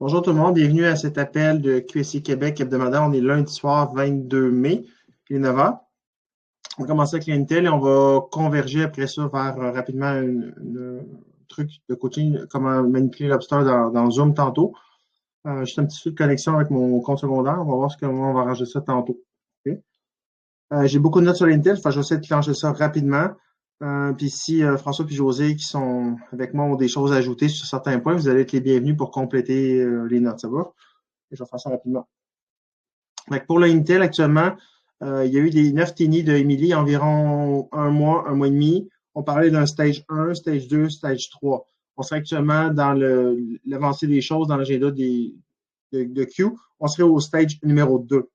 Bonjour tout le monde, bienvenue à cet appel de QSI Québec hebdomadaire. On est lundi soir 22 mai, il est 9 h. On va commencer avec l'Intel et on va converger après ça vers rapidement un truc de coaching, comment manipuler Lobster dans Zoom tantôt. Juste un petit truc de connexion avec mon compte secondaire. On va voir comment on va arranger ça tantôt. Okay. J'ai beaucoup de notes sur l'Intel, je vais essayer de clencher ça rapidement. Puis si François et José qui sont avec moi ont des choses à ajouter sur certains points, vous allez être les bienvenus pour compléter les notes, ça va? Et je vais faire ça rapidement. Donc pour l'Intel, actuellement, il y a eu des 9 TINI de Emily, environ un mois et demi. On parlait d'un stage 1, stage 2, stage 3. On serait actuellement dans l'avancée des choses dans l'agenda de Q. On serait au stage numéro 2.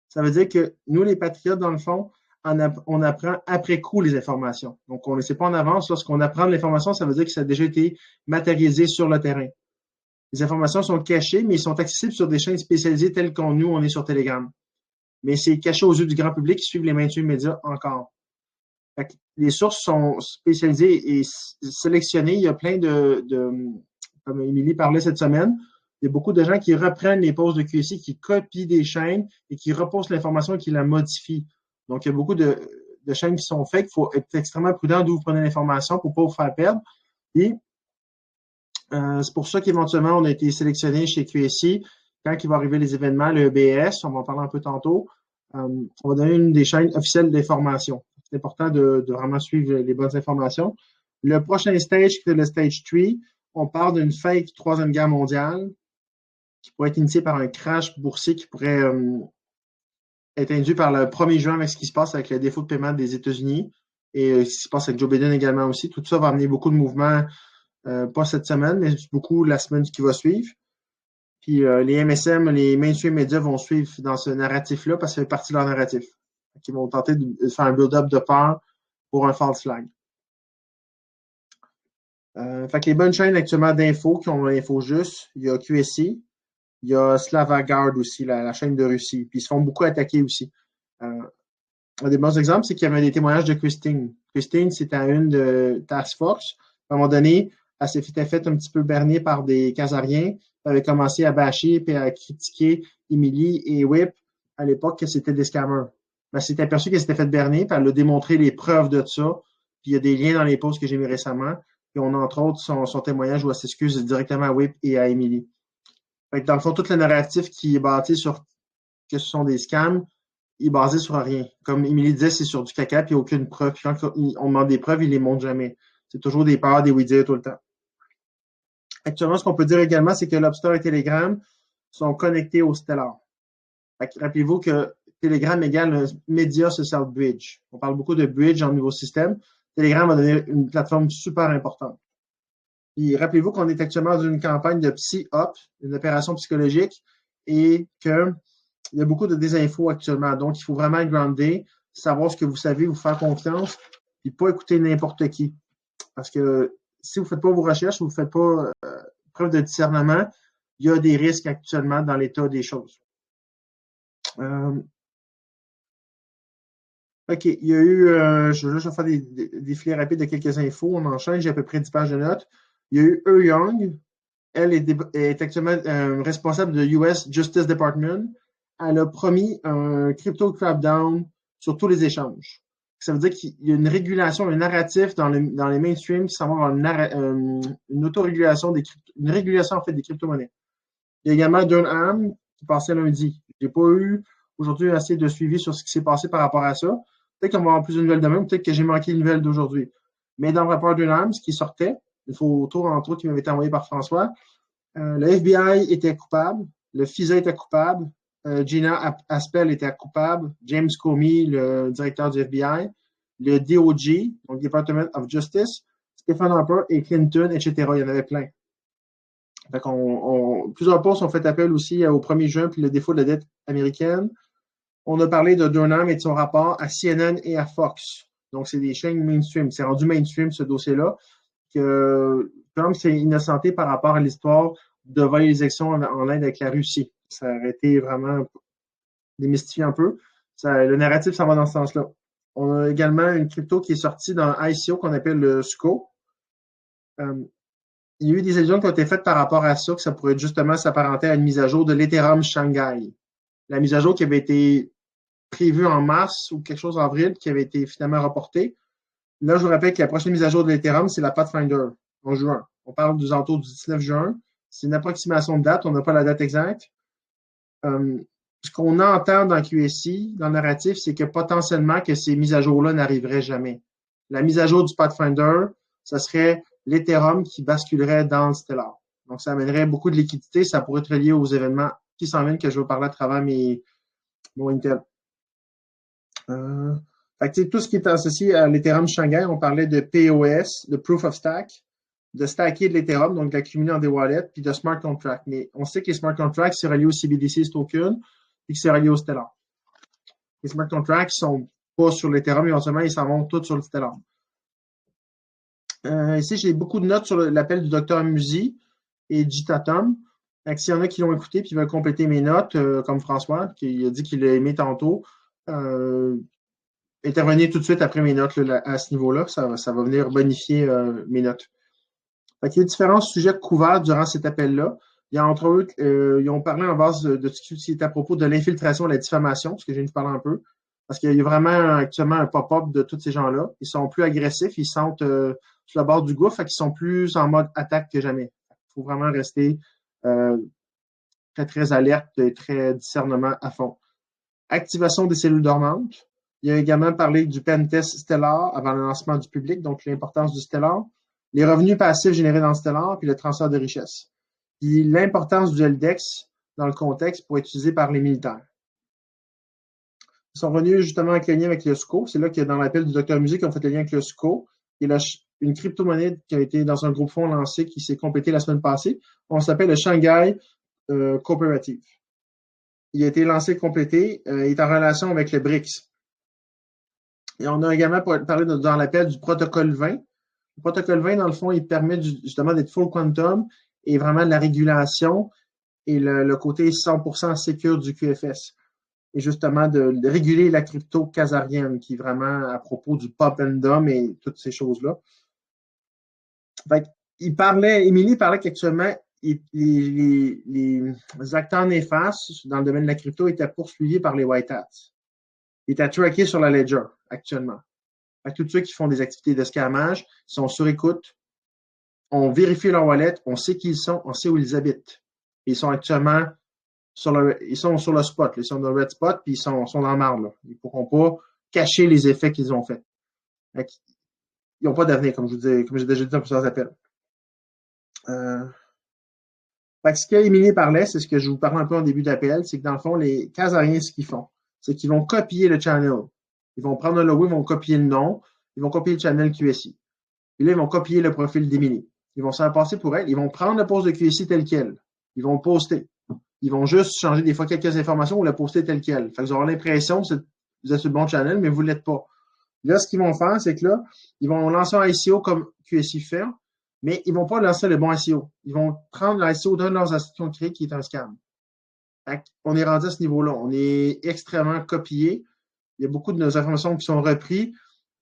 Ça veut dire que nous, les patriotes, dans le fond, on apprend après coup les informations. Donc, on ne le sait pas en avance. Lorsqu'on apprend l'information, ça veut dire que ça a déjà été matérialisé sur le terrain. Les informations sont cachées, mais ils sont accessibles sur des chaînes spécialisées telles qu'on nous, on est sur Telegram. Mais c'est caché aux yeux du grand public qui suivent les mainstream médias encore. Fait que les sources sont spécialisées et sélectionnées. Il y a plein comme Émilie parlait cette semaine, il y a beaucoup de gens qui reprennent les posts de QSI, qui copient des chaînes et qui repostent l'information et qui la modifient. Donc, il y a beaucoup de chaînes qui sont faites. Il faut être extrêmement prudent d'où vous prenez l'information pour ne pas vous faire perdre. Et c'est pour ça qu'éventuellement, on a été sélectionné chez QSI. Quand il va arriver les événements, le EBS, on va en parler un peu tantôt, on va donner une des chaînes officielles d'information. C'est important de vraiment suivre les bonnes informations. Le prochain stage, c'est le stage 3. On parle d'une fake troisième guerre mondiale qui pourrait être initiée par un crash boursier qui pourrait être induit par le 1er juin avec ce qui se passe avec le défaut de paiement des États-Unis et ce qui se passe avec Joe Biden également aussi. Tout ça va amener beaucoup de mouvements, pas cette semaine, mais beaucoup la semaine qui va suivre. Puis les MSM, les mainstream médias vont suivre dans ce narratif-là parce que ça fait partie de leur narratif. Ils vont tenter de faire un build-up de peur pour un false flag. Fait que les bonnes chaînes actuellement d'infos qui ont l'info juste, il y a QSI, il y a Slavagard aussi, la chaîne de Russie. Puis ils se font beaucoup attaquer aussi. Un des bons exemples, c'est qu'il y avait des témoignages de Christine. Christine, c'était à une de Task Force. À un moment donné, elle s'était faite un petit peu berner par des Khazariens. Elle avait commencé à bâcher et à critiquer Emily et Whip à l'époque que c'était des scammers. Elle s'est aperçue qu'elle s'était fait berner, puis elle a démontré les preuves de ça. Puis il y a des liens dans les posts que j'ai mis récemment. Puis on a entre autres son témoignage où elle s'excuse directement à Whip et à Emily. Fait que dans le fond, tout le narratif qui est bâti sur que ce sont des scams, il est basé sur rien. Comme Émilie disait, c'est sur du caca, puis aucune preuve. Puis quand on demande des preuves, ils les montrent jamais. C'est toujours des peurs, des oui-dire tout le temps. Actuellement, ce qu'on peut dire également, c'est que Lobster et Telegram sont connectés au Stellar. Rappelez-vous que Telegram égale un Media Social Bridge. On parle beaucoup de bridge en nouveau système. Telegram a donné une plateforme super importante. Puis rappelez-vous qu'on est actuellement dans une campagne de psy-op, une opération psychologique, et qu'il y a beaucoup de désinfos actuellement. Donc, il faut vraiment être groundé, savoir ce que vous savez, vous faire confiance, puis pas écouter n'importe qui. Parce que si vous ne faites pas vos recherches, vous ne faites pas preuve de discernement, il y a des risques actuellement dans l'état des choses. OK, il y a eu, je vais faire des défilés rapides de quelques infos. On enchaîne, j'ai à peu près 10 pages de notes. Il y a eu Young. Elle est actuellement responsable de US Justice Department. Elle a promis un crypto crackdown sur tous les échanges. Ça veut dire qu'il y a une régulation, un narratif dans les mainstreams qui s'en va une autorégulation une régulation en fait des crypto-monnaies. Il y a également Durham qui passait lundi. Je n'ai pas eu aujourd'hui assez de suivi sur ce qui s'est passé par rapport à ça. Peut-être qu'on va avoir plus de nouvelles demain, peut-être que j'ai manqué une nouvelle d'aujourd'hui. Mais dans le rapport Durham, ce qui sortait, une photo entre autres qui m'avait été envoyée par François, le FBI était coupable, le FISA était coupable, Gina Haspel était coupable, James Comey, le directeur du FBI, le DOJ, donc Department of Justice, Stephen Harper et Clinton, etc. Il y en avait plein. Fait plusieurs postes ont fait appel aussi au 1er juin puis le défaut de la dette américaine. On a parlé de Durham et de son rapport à CNN et à Fox. Donc, c'est des chaînes mainstream. C'est rendu mainstream, ce dossier-là, que Trump s'est innocenté par rapport à l'histoire de voler les élections en Inde avec la Russie. Ça aurait été vraiment démystifié un peu. Le narratif s'en va dans ce sens-là. On a également une crypto qui est sortie dans ICO qu'on appelle le SCO. il y a eu des allusions qui ont été faites par rapport à ça, que ça pourrait justement s'apparenter à une mise à jour de l'Ethereum Shanghai. La mise à jour qui avait été prévue en mars ou quelque chose en avril, qui avait été finalement reportée. Là, je vous rappelle que la prochaine mise à jour de l'Ethereum, c'est la Pathfinder en juin. On parle du alentours du 19 juin. C'est une approximation de date, on n'a pas la date exacte. Ce qu'on entend dans QSI, dans le narratif, c'est que potentiellement que ces mises à jour-là n'arriveraient jamais. La mise à jour du Pathfinder, ça serait l'Ethereum qui basculerait dans le Stellar. Donc, ça amènerait beaucoup de liquidité. Ça pourrait être lié aux événements qui s'en viennent que je vais parler à travers mon Intel. Tout ce qui est associé à l'Ethereum Shanghai, on parlait de POS, de Proof of Stack, de stacker de l'Ethereum, donc d'accumuler en des wallets, puis de smart contracts. Mais on sait que les smart contracts, c'est relié au CBDC token, et que c'est relié au Stellar. Les smart contracts ne sont pas sur l'Ethereum, éventuellement, ils s'en vont tous sur le Stellar. Ici, j'ai beaucoup de notes sur l'appel du Dr Musi et Jitatom. S'il y en a qui l'ont écouté et qui veulent compléter mes notes, comme François, qui a dit qu'il l'a aimé tantôt, intervenir tout de suite après mes notes là, à ce niveau-là. Ça va venir bonifier mes notes. Il y a différents sujets couverts durant cet appel-là. Il y a entre autres, ils ont parlé en base de ce qui est à propos de l'infiltration et la diffamation, ce que je viens de parler un peu. Parce qu'il y a vraiment actuellement un pop-up de tous ces gens-là. Ils sont plus agressifs, ils sentent sur le bord du gouffre, fait qu'ils sont plus en mode attaque que jamais. Il faut vraiment rester très, très alerte et très discernement à fond. Activation des cellules dormantes. Il a également parlé du pentest Stellar avant le lancement du public, donc l'importance du Stellar, les revenus passifs générés dans le Stellar, puis le transfert de richesse. Puis l'importance du LDEX dans le contexte pour être utilisé par les militaires. Ils sont revenus justement avec le lien avec le SCO. C'est là que dans l'appel du Dr Musi, ont fait le lien avec le SCO. Il y a une crypto-monnaie qui a été dans un groupe fonds lancé qui s'est complété la semaine passée. On s'appelle le Shanghai Cooperative. Il a été lancé, complété. Il est en relation avec le BRICS. Et on a également parlé dans l'appel du protocole 20. Le protocole 20, dans le fond, il permet justement d'être full quantum et vraiment de la régulation et le côté 100% sécure du QFS. Et justement de réguler la crypto khazarienne, qui est vraiment à propos du pop and dump et toutes ces choses-là. Émilie parlait qu'actuellement, les acteurs néfastes dans le domaine de la crypto étaient poursuivis par les white hats. Ils étaient traqués sur la ledger actuellement. Tous ceux qui font des activités de scammage sont sur écoute. On vérifie leur wallet, on sait qui ils sont, on sait où ils habitent. Ils sont actuellement ils sont sur le spot, ils sont dans le red spot, puis ils sont dans la marde. Ils ne pourront pas cacher les effets qu'ils ont faits. Ils n'ont pas d'avenir, comme j'ai déjà dit dans plusieurs appels. Ce qu'Émilie parlait, c'est ce que je vous parlais un peu en début d'appel, c'est que dans le fond, les Khazariens, ce qu'ils font, c'est qu'ils vont copier le channel. Ils vont prendre le logo, ils vont copier le nom, ils vont copier le channel QSI. Et là, ils vont copier le profil d'Émilie. Ils vont s'en passer pour elle. Ils vont prendre le post de QSI tel quel. Ils vont poster. Ils vont juste changer des fois quelques informations ou la poster telle quelle. Fait que vous aurez l'impression que vous êtes sur le bon channel, mais vous ne l'êtes pas. Là, ce qu'ils vont faire, c'est que là, ils vont lancer un SEO comme QSI fait, mais ils ne vont pas lancer le bon SEO. Ils vont prendre le SEO d'un de leurs assets créés qui est un scam. On est rendu à ce niveau-là. On est extrêmement copié. Il y a beaucoup de nos informations qui sont reprises,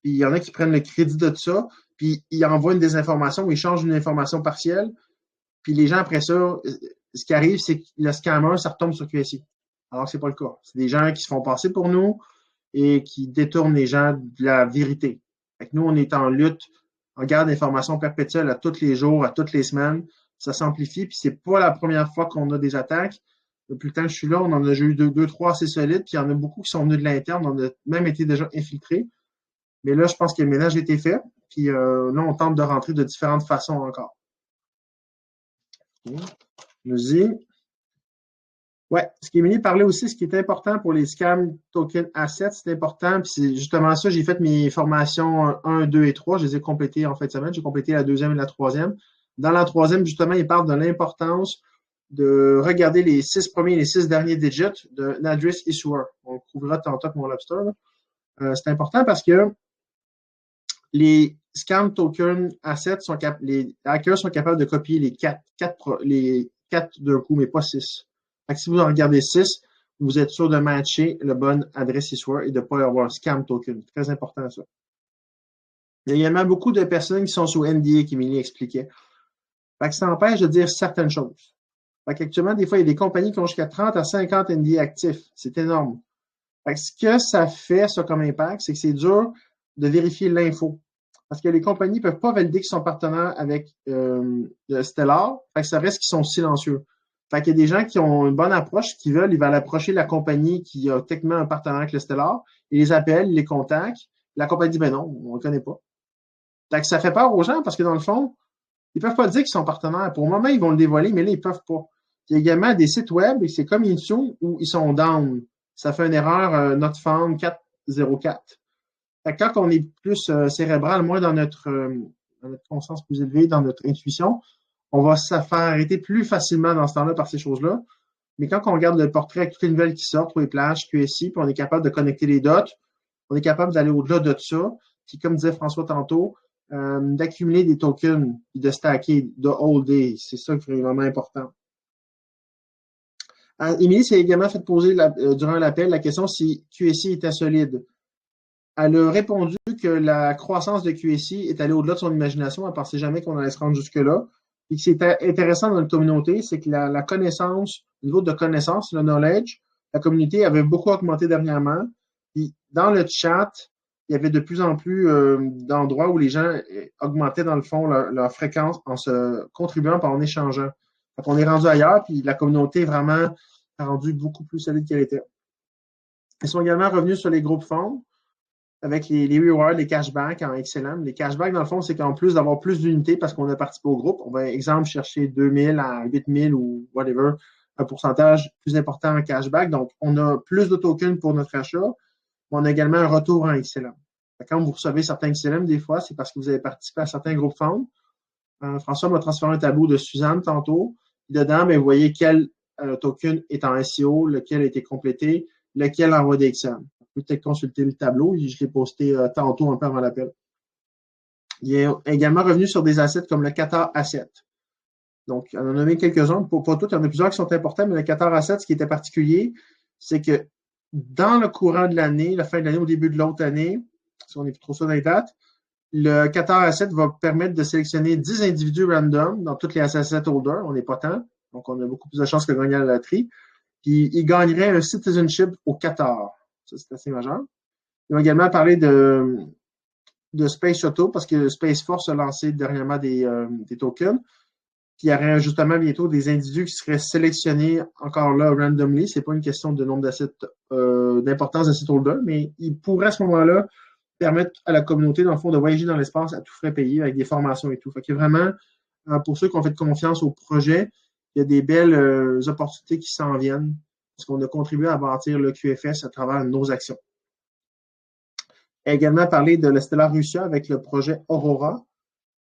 puis il y en a qui prennent le crédit de tout ça, puis ils envoient une désinformation ou ils changent une information partielle, puis les gens, après ça, ce qui arrive, c'est que le scammer, ça retombe sur QSI. Alors que ce n'est pas le cas. C'est des gens qui se font passer pour nous et qui détournent les gens de la vérité. Fait que nous, on est en lutte, on garde l'information perpétuelle à tous les jours, à toutes les semaines. Ça s'amplifie, puis c'est pas la première fois qu'on a des attaques. Depuis le temps que je suis là, on en a eu deux, trois assez solides, puis il y en a beaucoup qui sont venus de l'interne, on a même été déjà infiltrés. Mais là, je pense que le ménage a été fait, puis là, on tente de rentrer de différentes façons encore. Nous-y. Ouais, ce qu'Émilie parlait aussi, ce qui est important pour les scam token assets, c'est important, puis c'est justement ça, j'ai fait mes formations 1, 2 et 3, je les ai complétées en fin de semaine, j'ai complété la deuxième et la troisième. Dans la troisième, justement, il parle de l'importance de regarder les 6 premiers et les 6 derniers digits d'un address issuer. On le trouvera tantôt avec mon lobster. C'est important parce que les scam token assets les hackers sont capables de copier les 4 d'un coup, mais pas 6. Si vous en regardez 6, vous êtes sûr de matcher le bon adresse issuer et de ne pas avoir un scam token. C'est très important, ça. Il y a également beaucoup de personnes qui sont sous NDA, qu'Émilie expliquait. Fait que ça empêche de dire certaines choses. Fait qu'actuellement, des fois, il y a des compagnies qui ont jusqu'à 30 à 50 NDA actifs. C'est énorme. Fait que ce que ça fait, ça, comme impact, c'est que c'est dur de vérifier l'info. Parce que les compagnies ne peuvent pas valider qu'ils sont partenaires avec Stellar. Fait que ça reste qu'ils sont silencieux. Fait qu'il y a des gens qui ont une bonne approche, qui veulent, ils veulent approcher la compagnie qui a techniquement un partenaire avec le Stellar. Ils les appellent, ils les contactent. La compagnie dit, ben non, on ne le connaît pas. Fait que ça fait peur aux gens parce que dans le fond, ils peuvent pas dire qu'ils sont partenaires. Pour le moment, ils vont le dévoiler, mais là, ils peuvent pas. Il y a également des sites web, et c'est comme Intune, où ils sont down. Ça fait une erreur not found 404. Fait que quand on est plus cérébral, moins dans notre conscience plus élevée, dans notre intuition, on va se faire arrêter plus facilement dans ce temps-là par ces choses-là. Mais quand on regarde le portrait avec toutes les nouvelles qui sortent, pour les plages, QSI, puis on est capable de connecter les dots, on est capable d'aller au-delà de ça. Puis comme disait François tantôt, d'accumuler des tokens, puis de stacker, de holder. C'est ça qui est vraiment important. Émilie s'est également fait poser durant l'appel la question si QSI était solide. Elle a répondu que la croissance de QSI est allée au-delà de son imagination. Elle ne pensait jamais qu'on allait se rendre jusque-là. Et ce qui est intéressant dans notre communauté, c'est que la connaissance, le niveau de connaissance, le knowledge, la communauté avait beaucoup augmenté dernièrement. Puis dans le chat, il y avait de plus en plus d'endroits où les gens augmentaient dans le fond leur fréquence en se contribuant par en échangeant. Donc, on est rendu ailleurs, puis la communauté est vraiment rendue beaucoup plus solide qu'elle était. Ils sont également revenus sur les groupes fonds avec les rewards, les cashbacks en XLM. Les cashbacks, dans le fond, c'est qu'en plus d'avoir plus d'unités parce qu'on a participé au groupe, on va, exemple, chercher 2000 à 8000 ou whatever, un pourcentage plus important en cashback. Donc, on a plus de tokens pour notre achat, mais on a également un retour en XLM. Quand vous recevez certains XLM, des fois, c'est parce que vous avez participé à certains groupes fonds. François m'a transféré un tableau de Suzanne tantôt. Dedans, vous voyez quel token est en SEO, lequel a été complété, lequel envoie des XM. Vous pouvez peut-être consulter le tableau. Je l'ai posté tantôt un peu avant l'appel. Il est également revenu sur des assets comme le Qatar Asset. Donc, on en a nommé quelques-uns. Pas tous, il y en a plusieurs qui sont importants, mais le Qatar Asset, ce qui était particulier, c'est que dans le courant de l'année, la fin de l'année, au début de l'autre année, si on est trop ça dans les dates, le Qatar Asset va permettre de sélectionner 10 individus random dans toutes les asset holders. On n'est pas tant. Donc, on a beaucoup plus de chances que de gagner à la loterie. Puis, ils gagneraient un citizenship au Qatar. Ça, c'est assez majeur. Ils ont également parlé de Space Shuttle parce que Space Force a lancé dernièrement des tokens. Puis, il y aurait justement bientôt des individus qui seraient sélectionnés encore là randomly. C'est pas une question de nombre d'assets, d'importance d'assets holders, mais ils pourraient à ce moment-là permettre à la communauté, dans le fond, de voyager dans l'espace à tout frais payé avec des formations et tout. Fait que vraiment, pour ceux qui ont fait confiance au projet, il y a des belles opportunités qui s'en viennent parce qu'on a contribué à bâtir le QFS à travers nos actions. Il a également parlé de l'Stellar Russia avec le projet Aurora.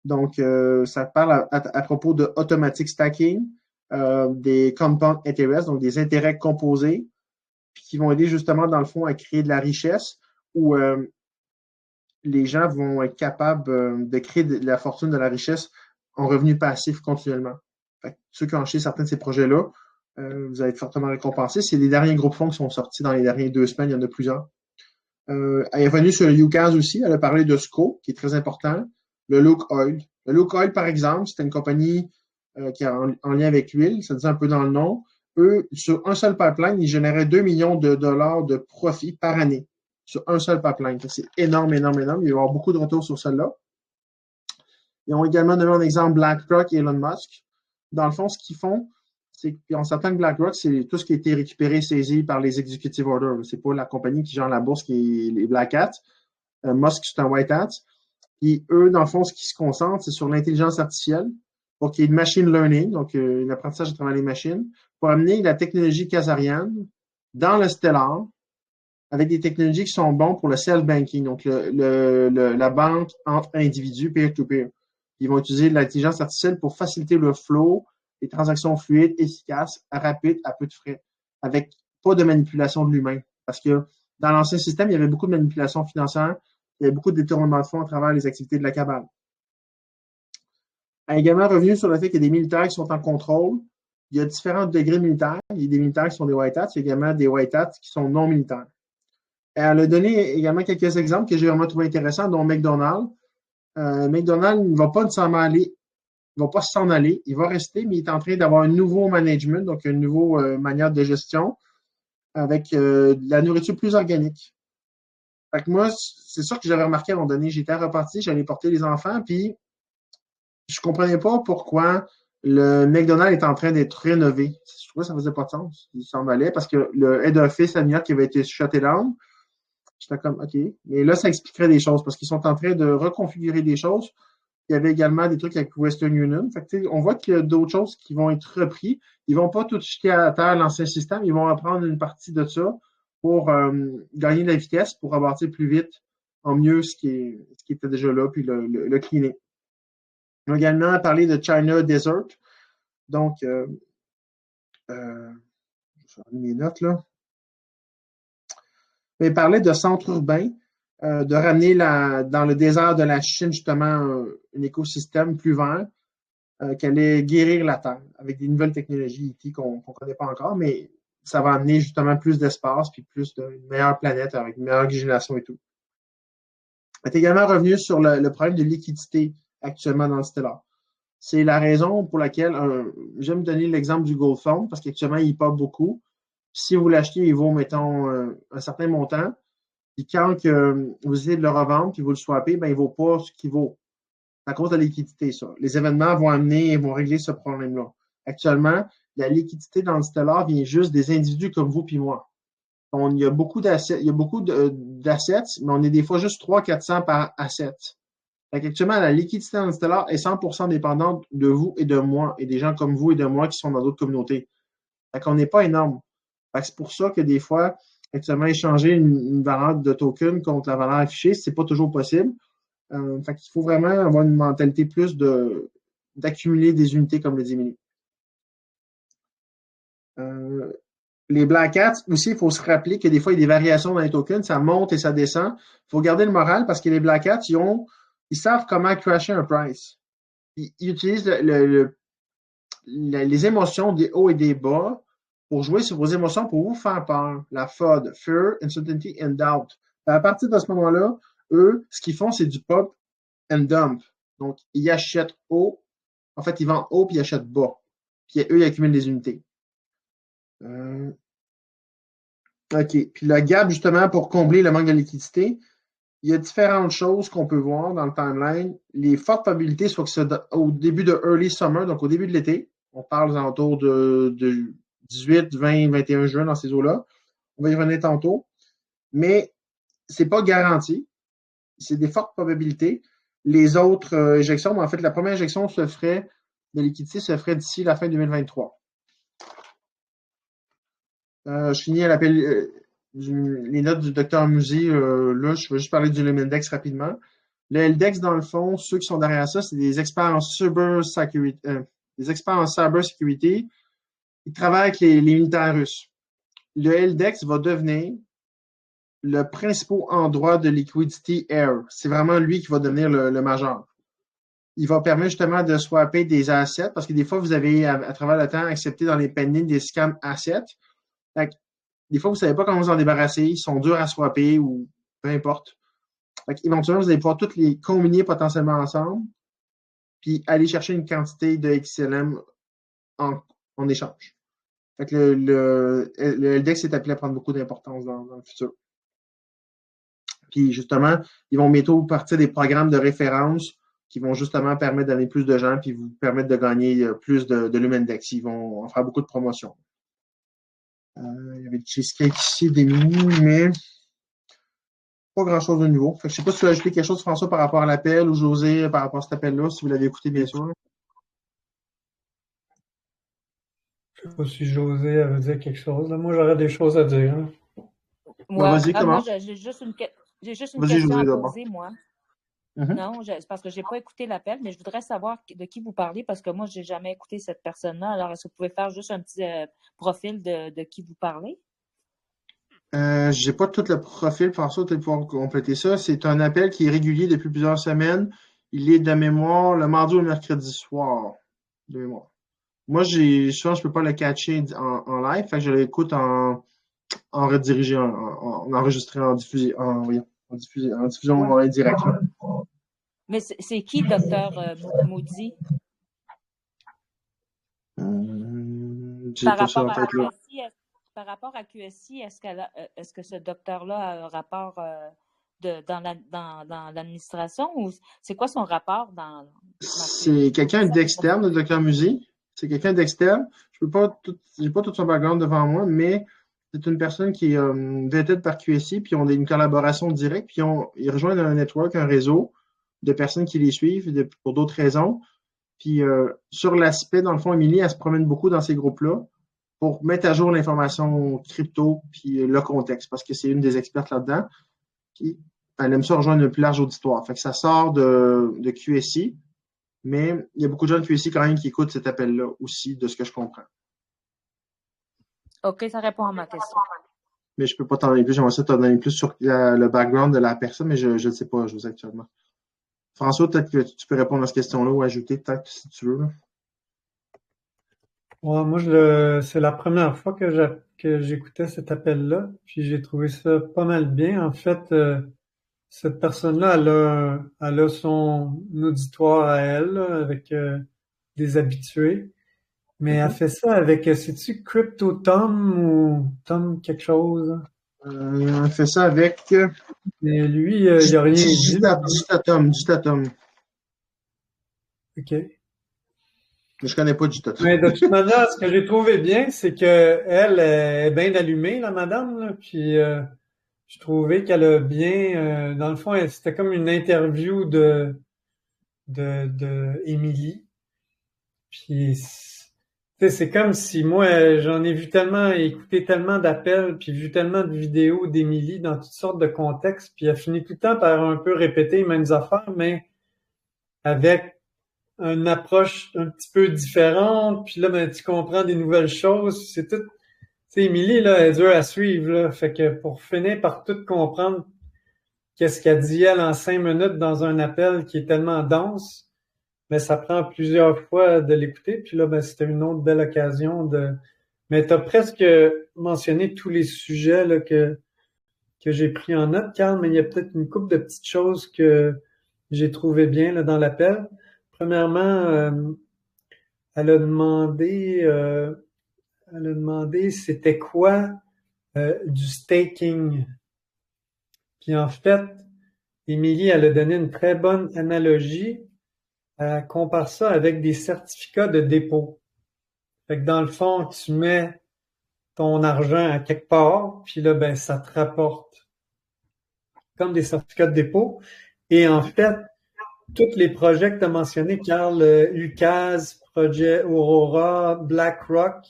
Donc, ça parle à propos de automatic stacking, des compound interest, donc des intérêts composés, puis qui vont aider justement, dans le fond, à créer de la richesse où les gens vont être capables de créer de la fortune, de la richesse en revenus passifs continuellement. Fait que ceux qui ont acheté certains de ces projets-là, vous allez être fortement récompensés. C'est les derniers groupes fonds qui sont sortis dans les dernières 2 semaines. Il y en a plusieurs. Elle est revenue sur le UCAS aussi. Elle a parlé de SCO, qui est très important. Le Luke Oil. Le Luke Oil, par exemple, c'était une compagnie qui est en lien avec l'huile. Ça dit un peu dans le nom. Eux, sur un seul pipeline, ils généraient 2 millions de dollars de profit par année sur un seul pipeline. C'est énorme, énorme, énorme. Il va y avoir beaucoup de retours sur celle-là. Ils ont également donné un exemple BlackRock et Elon Musk. Dans le fond, ce qu'ils font, c'est qu'on s'entend que BlackRock, c'est tout ce qui a été récupéré, saisi par les executive orders. C'est pas la compagnie qui gère la bourse qui est les Black Hats. Musk, c'est un White Hat. Et eux, dans le fond, ce qui se concentre, c'est sur l'intelligence artificielle pour qu'il y ait une machine learning, donc un apprentissage à travers les machines, pour amener la technologie Khazarian dans le Stellar avec des technologies qui sont bonnes pour le self-banking, donc la banque entre individus peer-to-peer. Ils vont utiliser l'intelligence artificielle pour faciliter le flow, les transactions fluides, efficaces, rapides, à peu de frais, avec pas de manipulation de l'humain. Parce que dans l'ancien système, il y avait beaucoup de manipulation financière, il y avait beaucoup de détournement de fonds à travers les activités de la cabale. Elle est également revenu sur le fait qu'il y a des militaires qui sont en contrôle. Il y a différents degrés militaires. Il y a des militaires qui sont des white hats, il y a également des white hats qui sont non militaires. Elle a donné également quelques exemples que j'ai vraiment trouvé intéressants, dont McDonald's. McDonald's ne va pas nécessairement aller Il ne va pas s'en aller. Il va rester, mais il est en train d'avoir un nouveau management, donc une nouvelle manière de gestion avec de la nourriture plus organique. Fait que moi, c'est ça que j'avais remarqué à un moment donné. J'étais reparti, j'allais porter les enfants, puis je comprenais pas pourquoi le McDonald's est en train d'être rénové. Je trouvais que ça faisait pas de sens. Il s'en allait parce que le head office à New York qui avait été shuté down, j'étais comme, OK. Mais là, ça expliquerait des choses parce qu'ils sont en train de reconfigurer des choses. Il y avait également des trucs avec Western Union. Fait que, on voit qu'il y a d'autres choses qui vont être repris. Ils vont pas tout jeter à terre l'ancien système. Ils vont reprendre une partie de ça pour gagner de la vitesse, pour rebâtir plus vite, en mieux ce qui était déjà là, puis le cleaner. On a également parlé de China Desert. Donc, je vais mes notes là. Mais il parlait de centre urbain, de ramener dans le désert de la Chine, justement, un écosystème plus vert qui allait guérir la Terre avec des nouvelles technologies IT qu'on ne connaît pas encore, mais ça va amener justement plus d'espace puis plus d'une meilleure planète avec une meilleure oxygénation et tout. On est également revenu sur le problème de liquidité actuellement dans le stellar. C'est la raison pour laquelle j'aime donner l'exemple du Gold Phone parce qu'actuellement, il pop beaucoup. Si vous l'achetez, il vaut, mettons, un certain montant. Puis quand vous essayez de le revendre puis vous le swappez, ben, il ne vaut pas ce qu'il vaut. C'est à cause de la liquidité, ça. Les événements vont amener et vont régler ce problème-là. Actuellement, la liquidité dans le stellar vient juste des individus comme vous puis moi. Il y a beaucoup d'assets, mais on est des fois juste 300-400 par asset. Actuellement, la liquidité dans le stellar est 100% dépendante de vous et de moi et des gens comme vous et de moi qui sont dans d'autres communautés. Fait qu'on n'est pas énorme. C'est pour ça que des fois, actuellement, échanger une valeur de token contre la valeur affichée, c'est pas toujours possible. Fait qu'il faut vraiment avoir une mentalité plus d'accumuler des unités comme le diminu. Les Black Hats, aussi, il faut se rappeler que des fois, il y a des variations dans les tokens, ça monte et ça descend. Il faut garder le moral parce que les Black Hats, ils savent comment crasher un price. Ils utilisent les émotions des hauts et des bas pour jouer sur vos émotions pour vous faire peur. La FUD, Fear, Uncertainty and Doubt. À partir de ce moment-là, eux, ce qu'ils font, c'est du pop and dump. Donc, ils achètent haut. En fait, ils vendent haut puis ils achètent bas. Puis eux, ils accumulent des unités. OK. Puis le gap, justement, pour combler le manque de liquidité, il y a différentes choses qu'on peut voir dans le timeline. Les fortes probabilités, soit que c'est au début de early summer, donc au début de l'été. On parle aux alentours de 18, 20, 21 juin dans ces eaux-là. On va y revenir tantôt. Mais c'est pas garanti. C'est des fortes probabilités. Les autres éjections, mais en fait, la première injection de liquidité se ferait d'ici la fin 2023. Je finis à l'appel les notes du docteur Musi. Là, je vais juste parler du LumenDex rapidement. Le LDEX, dans le fond, ceux qui sont derrière ça, c'est des experts en cybersécurité. Ils travaillent avec les militaires russes. Le LDEX va devenir le principal endroit de liquidity air. C'est vraiment lui qui va devenir le majeur. Il va permettre justement de swapper des assets parce que des fois, vous avez, à travers le temps, accepté dans les pending des scam assets. Fait que, des fois, vous ne savez pas comment vous en débarrasser. Ils sont durs à swapper ou peu importe. Fait éventuellement, vous allez pouvoir toutes les combiner potentiellement ensemble puis aller chercher une quantité de XLM en échange. Fait que le LDEX est appelé à prendre beaucoup d'importance dans le futur. Puis justement, ils vont bientôt partir des programmes de référence qui vont justement permettre d'amener plus de gens puis vous permettre de gagner plus de LumenDex. Ils vont en faire beaucoup de promotions. Il y avait du cheesecake ici, des mini, mais pas grand-chose de nouveau. Fait que je ne sais pas si tu as ajouté quelque chose, François, par rapport à l'appel ou José, par rapport à cet appel-là, si vous l'avez écouté, bien sûr. Je ne sais pas si José avait dit quelque chose. Moi, j'aurais des choses à dire. Ouais, vas-y, moi, j'ai juste une question José, à poser, moi. Non, c'est parce que je n'ai pas écouté l'appel, mais je voudrais savoir de qui vous parlez parce que moi, je n'ai jamais écouté cette personne-là. Alors, est-ce que vous pouvez faire juste un petit profil de qui vous parlez? J'ai pas tout le profil, François, peut-être pouvoir compléter ça. C'est un appel qui est régulier depuis plusieurs semaines. Il est de mémoire le mardi ou le mercredi soir. De mémoire. Moi, souvent, je peux pas le catcher en live, fait que je l'écoute en redirigé, en enregistré, en diffusion indirecte. Mais c'est qui, docteur Moody? J'ai pas ça en tête là. Par rapport à QSI, est-ce que ce docteur-là a un rapport dans l'administration ou c'est quoi son rapport dans C'est quelqu'un d'externe, le docteur Musée. C'est quelqu'un d'externe. J'ai pas tout son background devant moi, mais c'est une personne qui est vetted par QSI, puis on a une collaboration directe, puis ils rejoignent un network, un réseau de personnes qui les suivent pour d'autres raisons. Puis sur l'aspect, dans le fond, Émilie, elle se promène beaucoup dans ces groupes-là pour mettre à jour l'information crypto, puis le contexte, parce que c'est une des expertes là-dedans. Puis elle aime ça rejoindre un plus large auditoire. Fait que ça sort de QSI, mais il y a beaucoup de gens de QSI quand même qui écoutent cet appel-là aussi, de ce que je comprends. OK, ça répond à ma question. Mais je peux pas t'en donner plus. J'aimerais ça t'en donner plus sur le background de la personne, mais je ne sais pas, je vous actuellement. François, peut-être que tu peux répondre à cette question-là ou ajouter peut-être si tu veux. Là. Ouais, moi, c'est la première fois que j'écoutais cet appel-là, puis j'ai trouvé ça pas mal bien. En fait, cette personne-là, elle a son auditoire à elle, là, avec des habitués. Mais elle fait ça avec, c'est-tu Crypto Tom ou Tom quelque chose? Elle fait ça avec... Mais lui, il n'y a rien dit. Digitatom. OK. Je connais pas Digitatom. Mais de toute manière, ce que j'ai trouvé bien, c'est que elle est bien allumée, la madame, là, puis je trouvais qu'elle a bien... dans le fond, c'était comme une interview de Émilie. Puis, c'est comme si moi, j'en ai vu tellement, écouté tellement d'appels, puis vu tellement de vidéos d'Émilie dans toutes sortes de contextes, puis elle finit tout le temps par un peu répéter les mêmes affaires, mais avec une approche un petit peu différente, puis là, ben, tu comprends des nouvelles choses. C'est tout... Tu sais, Émilie, là, elle est dure à suivre, là. Fait que pour finir par tout comprendre qu'est-ce qu'elle dit, elle, en 5 minutes dans un appel qui est tellement dense, mais ça prend plusieurs fois de l'écouter. Puis là, ben, c'était une autre belle occasion de... Mais tu as presque mentionné tous les sujets là, que j'ai pris en note, Carl, mais il y a peut-être une couple de petites choses que j'ai trouvées bien là, dans l'appel. Premièrement, elle a demandé c'était quoi du staking. Puis en fait, Émilie, elle a donné une très bonne analogie. Elle compare ça avec des certificats de dépôt. Fait que dans le fond, tu mets ton argent à quelque part, puis là, ben, ça te rapporte comme des certificats de dépôt. Et en fait, tous les projets que tu as mentionnés, Carl, UCAS, Projet Aurora, BlackRock,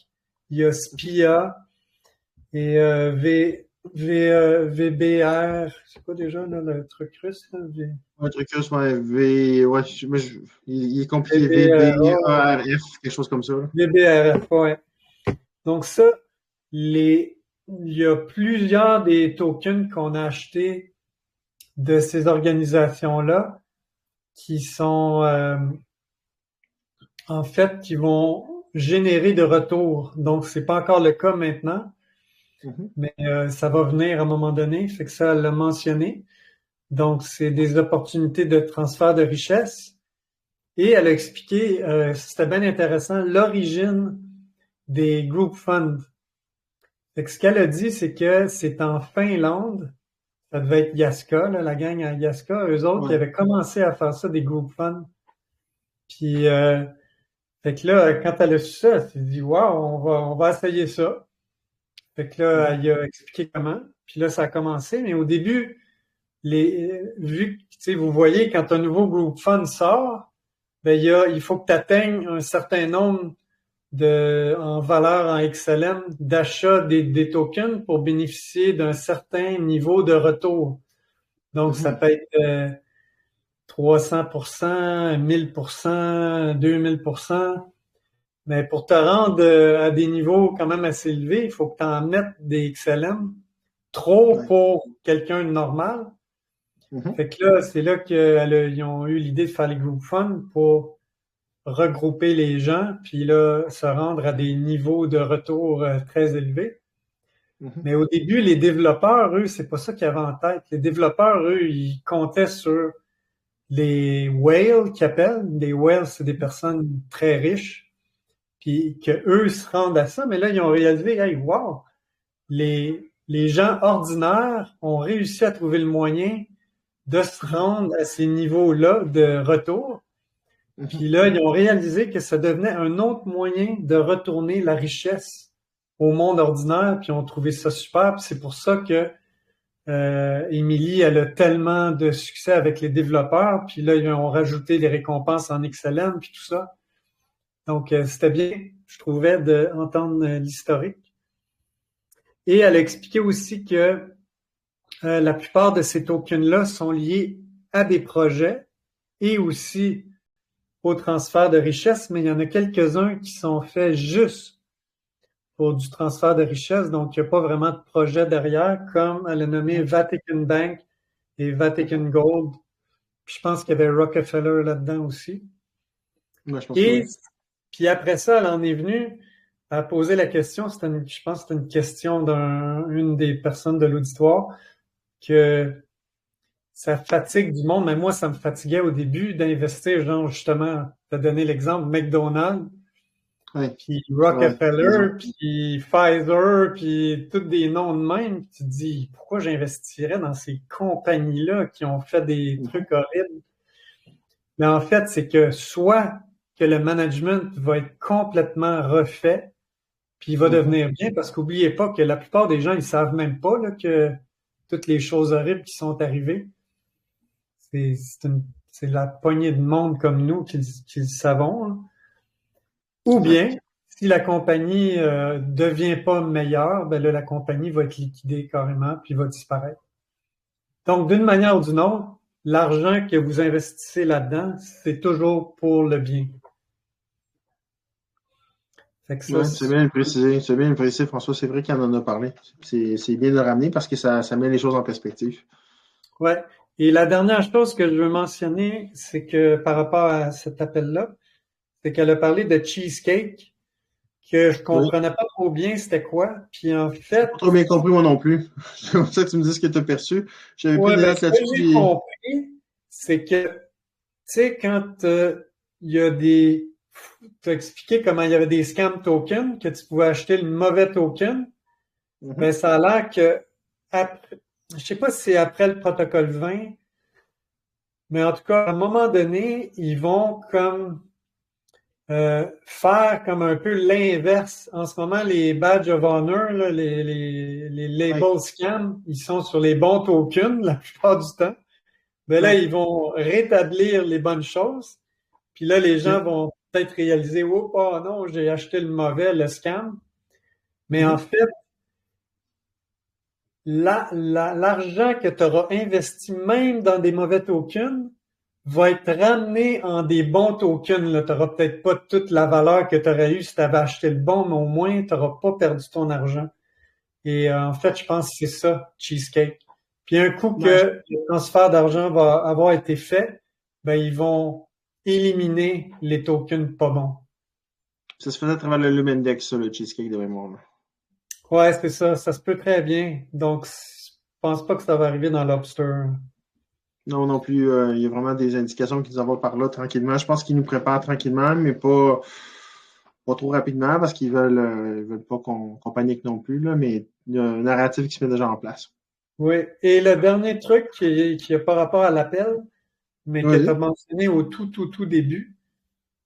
il y a SPIA et VBR, c'est quoi déjà là, le truc russe? Là? Le truc russe, il est compliqué, VBRF, quelque chose comme ça. Là. VBRF, ouais. Donc ça, il y a plusieurs des tokens qu'on a achetés de ces organisations-là qui sont en fait qui vont générer de retours. Donc, c'est pas encore le cas maintenant, mais ça va venir à un moment donné. Fait que ça, elle l'a mentionné. Donc, c'est des opportunités de transfert de richesse. Et elle a expliqué, c'était bien intéressant, l'origine des group funds. Fait que ce qu'elle a dit, c'est que c'est en Finlande. Ça devait être Yaska, là, la gang à Yaska. Eux autres, ils avaient commencé à faire ça, des group funds. Puis, fait que là, quand elle a su ça, elle s'est dit, wow, on va essayer ça. Fait que là, elle a expliqué comment. Puis là, ça a commencé. Mais au début, vu que, tu sais, vous voyez, quand un nouveau group fund sort, ben, il faut que tu atteignes un certain nombre en valeur en XLM d'achat des tokens pour bénéficier d'un certain niveau de retour. Donc, ça peut être 300%, 1000%, 2000%. Mais pour te rendre à des niveaux quand même assez élevés, il faut que tu en mettes des XLM. Trop pour quelqu'un de normal. Fait que là, c'est là qu'ils ont eu l'idée de faire les group funds pour regrouper les gens, puis là, se rendre à des niveaux de retour très élevés. Mais au début, les développeurs, eux, c'est pas ça qu'ils avaient en tête. Les développeurs, eux, ils comptaient sur les whales qu'ils appellent. Des whales, c'est des personnes très riches. puis qu'eux se rendent à ça, mais là, ils ont réalisé, hey, wow, les gens ordinaires ont réussi à trouver le moyen de se rendre à ces niveaux-là de retour. Puis là, ils ont réalisé que ça devenait un autre moyen de retourner la richesse au monde ordinaire, puis ils ont trouvé ça super. Puis c'est pour ça que Émilie, elle a tellement de succès avec les développeurs. Puis là, ils ont rajouté des récompenses en XLM, puis tout ça. Donc, c'était bien, je trouvais, d'entendre l'historique. Et elle a expliqué aussi que la plupart de ces tokens-là sont liés à des projets et aussi au transfert de richesse, mais il y en a quelques-uns qui sont faits juste pour du transfert de richesse, donc il n'y a pas vraiment de projet derrière, comme elle a nommé Vatican Bank et Vatican Gold. Puis je pense qu'il y avait Rockefeller là-dedans aussi. Ouais, je pense que oui. Puis après ça, elle en est venue à poser la question, je pense que c'était une question d'une des personnes de l'auditoire, que ça fatigue du monde, mais moi, ça me fatiguait au début d'investir, genre, justement, tu as donné l'exemple, McDonald's, puis Rockefeller, puis Pfizer, puis tous des noms de même, puis tu te dis, pourquoi j'investirais dans ces compagnies-là qui ont fait des trucs horribles? Mais en fait, c'est que soit que le management va être complètement refait, puis il va devenir bien, parce qu'oubliez pas que la plupart des gens, ils savent même pas là, que toutes les choses horribles qui sont arrivées, c'est la poignée de monde comme nous qui le savons. Hein. Ou bien, si la compagnie devient pas meilleure, ben là, la compagnie va être liquidée carrément, puis va disparaître. Donc, d'une manière ou d'une autre, l'argent que vous investissez là-dedans, c'est toujours pour le bien. C'est bien précisé, François. C'est vrai qu'il en a parlé. C'est bien de le ramener parce que ça met les choses en perspective. Ouais. Et la dernière chose que je veux mentionner, c'est que par rapport à cet appel-là, c'est qu'elle a parlé de cheesecake, que je comprenais pas trop bien c'était quoi. Puis en fait... J'ai pas trop bien compris moi non plus. C'est pour ça que tu me dis ce que tu as perçu. J'avais plus de notes là-dessus. Ce que j'ai compris, c'est que, tu sais, quand il y a des... Tu as expliqué comment il y avait des scam tokens, que tu pouvais acheter le mauvais token. Ben, ça a l'air que après, je sais pas si c'est après le protocole 20, mais en tout cas, à un moment donné, ils vont comme faire comme un peu l'inverse. En ce moment, les badges of honor, là, les labels scam, ils sont sur les bons tokens la plupart du temps. Mais là, ils vont rétablir les bonnes choses. Puis là, les gens vont peut-être réaliser, oh non, j'ai acheté le mauvais, le scam. Mais en fait, l'argent que tu auras investi même dans des mauvais tokens va être ramené en des bons tokens. Tu n'auras peut-être pas toute la valeur que tu aurais eu si tu avais acheté le bon, mais au moins, tu n'auras pas perdu ton argent. Et en fait, je pense que c'est ça, Cheesecake. Puis un coup que le transfert d'argent va avoir été fait, ben ils vont éliminer les tokens pas bons. Ça se faisait à travers le Lumendex, ça, le Cheesecake de mémoire. Là. Ouais, c'est ça. Ça se peut très bien. Donc, je pense pas que ça va arriver dans Lobster. Non plus. Il y a vraiment des indications qui nous envoient par là tranquillement. Je pense qu'ils nous préparent tranquillement, mais pas trop rapidement parce qu'ils veulent pas qu'on panique non plus, là, mais il y a un narratif qui se met déjà en place. Oui. Et le dernier truc qui a par rapport à l'appel, mais que tu as mentionné au tout début,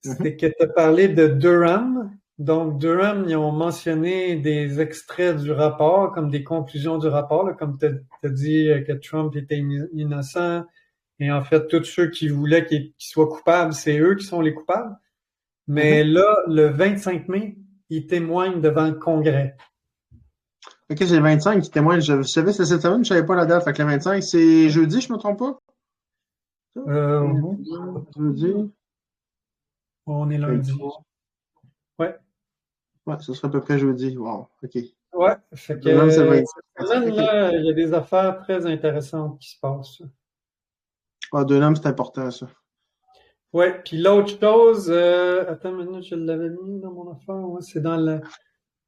c'est que tu as parlé de Durham. Donc, Durham, ils ont mentionné des extraits du rapport, comme des conclusions du rapport, là, comme tu as dit que Trump était innocent. Et en fait, tous ceux qui voulaient qu'il soit coupable, c'est eux qui sont les coupables. Mais là, le 25 mai, ils témoignent devant le Congrès. OK, c'est le 25 qui témoigne. Je savais que c'était cette semaine, je ne savais pas la date. Fait que le 25, c'est jeudi, je ne me trompe pas? Jeudi. On est lundi. Ouais. Ouais, ce sera à peu près jeudi. Wow, OK. Ouais, fait que cette semaine, là, il y a des affaires très intéressantes qui se passent. Ah, Durham, c'est important, ça. Ouais, puis l'autre chose, attends une minute, je l'avais mis dans mon affaire, ouais, c'est dans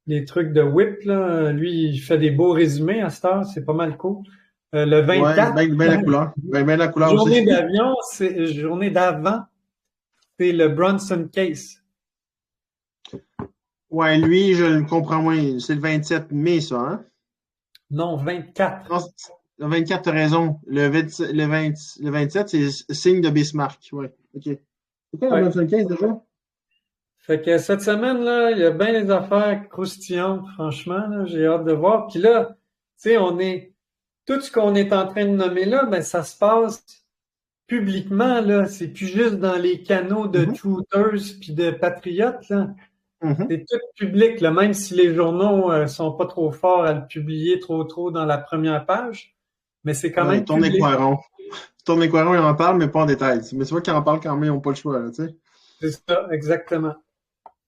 les trucs de Whip, là. Lui, il fait des beaux résumés à cette heure, c'est pas mal cool. Le 24. Ouais, bien la couleur. Bien la couleur journée aussi. d'avion, journée d'avant, c'est le Brunson Case. Ouais, lui, je le comprends moins. C'est le 27 mai, ça, hein? Non, 24. Non, le 24, t'as raison. Le 27, c'est signe de Bismarck. Ouais, OK. C'est quoi la Ouais. bonne 75 déjà? Fait que cette semaine, là, il y a bien des affaires croustillantes, franchement, là, j'ai hâte de voir. Puis là, tu sais, tout ce qu'on est en train de nommer là, ben, ça se passe publiquement, là. C'est plus juste dans les canaux de truthers puis de patriotes, là. C'est tout public, là, même si les journaux sont pas trop forts à le publier trop dans la première page. Mais c'est quand même Tourne les public. Poirons. Tourne les Poirons, ils en parlent, mais pas en détail. Mais c'est vrai qu'ils en parlent quand même, ils n'ont pas le choix, là, tu sais. C'est ça, exactement.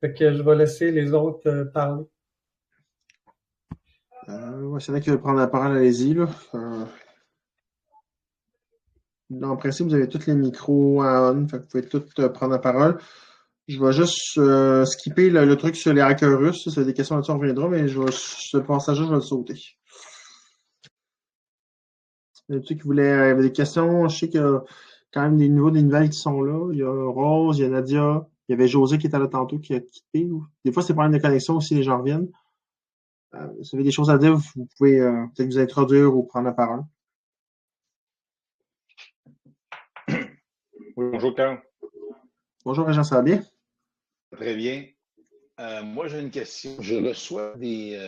Fait que je vais laisser les autres parler. Ouais, c'est vrai qui veut prendre la parole, allez-y, là. En principe, vous avez tous les micros à on, fait que vous pouvez tous prendre la parole. Je vais juste skipper le truc sur les hackers russes. C'est des questions là-dessus, on reviendra, mais ce passage-là, je vais le sauter. Il y a des qui voulaient, il y avait des questions. Je sais qu'il y a quand même des nouvelles qui sont là. Il y a Rose, il y a Nadia, il y avait José qui était là tantôt qui a quitté. Des fois, c'est problème de connexion aussi, les gens reviennent. Si vous avez des choses à dire, vous pouvez peut-être vous introduire ou prendre la parole. Oui, bonjour, Carl. Bonjour, Régent, ça va bien? Très bien. Moi, j'ai une question. Je reçois des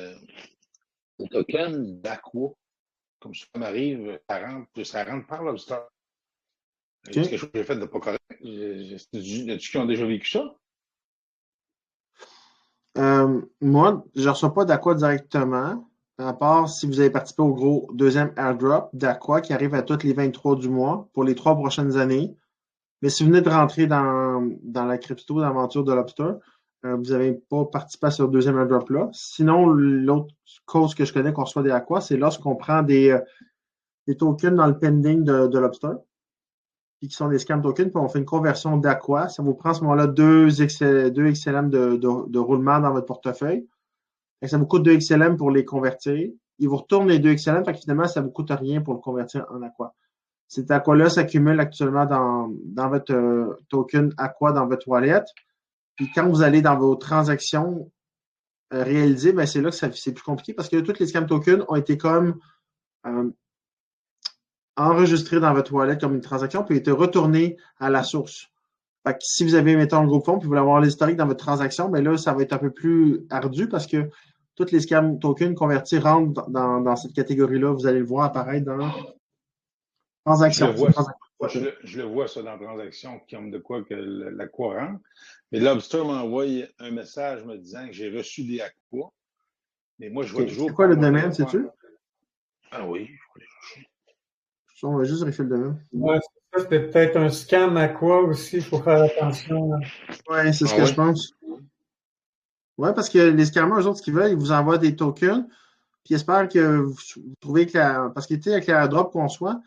tokens d'Aqua, comme ça m'arrive, jusqu'à 40 par Lobster. Okay. C'est quelque chose que j'ai fait de pas correct. As-tu qui ont déjà vécu ça? Moi, je ne reçois pas d'Aqua directement, à part si vous avez participé au gros deuxième airdrop d'Aqua qui arrive à tous les 23 du mois pour les 3 prochaines années. Mais si vous venez de rentrer dans la crypto d'aventure de Lobster, vous n'avez pas participé à ce deuxième airdrop-là. Sinon, l'autre cause que je connais qu'on reçoit des Aqua, c'est lorsqu'on prend des tokens dans le pending de Lobster, puis qui sont des scam tokens, puis on fait une conversion d'Aqua. Ça vous prend à ce moment-là 2 XLM de roulement dans votre portefeuille. Et ça vous coûte 2 XLM pour les convertir. Ils vous retournent les 2 XLM, fait que finalement, ça ne vous coûte rien pour le convertir en Aqua. Cet Aqua-là s'accumule actuellement dans votre token Aqua dans votre wallet. Puis quand vous allez dans vos transactions réalisées, ben c'est là que c'est plus compliqué parce que tous les scam tokens ont été comme enregistrés dans votre wallet comme une transaction puis été retournés à la source. Fait que si vous avez, mettons, un groupe fonds puis vous voulez avoir l'historique dans votre transaction, ben là, ça va être un peu plus ardu parce que tous les scam tokens convertis rentrent dans cette catégorie-là. Vous allez le voir apparaître dans transaction. Je le vois, ça, dans la transaction, comme de quoi que la rentre. Mais Lobster m'envoie un message me disant que j'ai reçu des Aqua. Mais moi, je vois toujours. C'est quoi le domaine, sais-tu? Ah oui, je vais aller chercher. On va juste vérifier le domaine. Ouais, ça, c'était peut-être un scam Aqua aussi, il faut faire attention. Oui, c'est ce que je pense. Oui, parce que les scammers, eux autres, ce qu'ils veulent, ils vous envoient des tokens, puis ils espèrent que vous trouvez que parce que, tu sais, avec l'airdrop qu'on soit,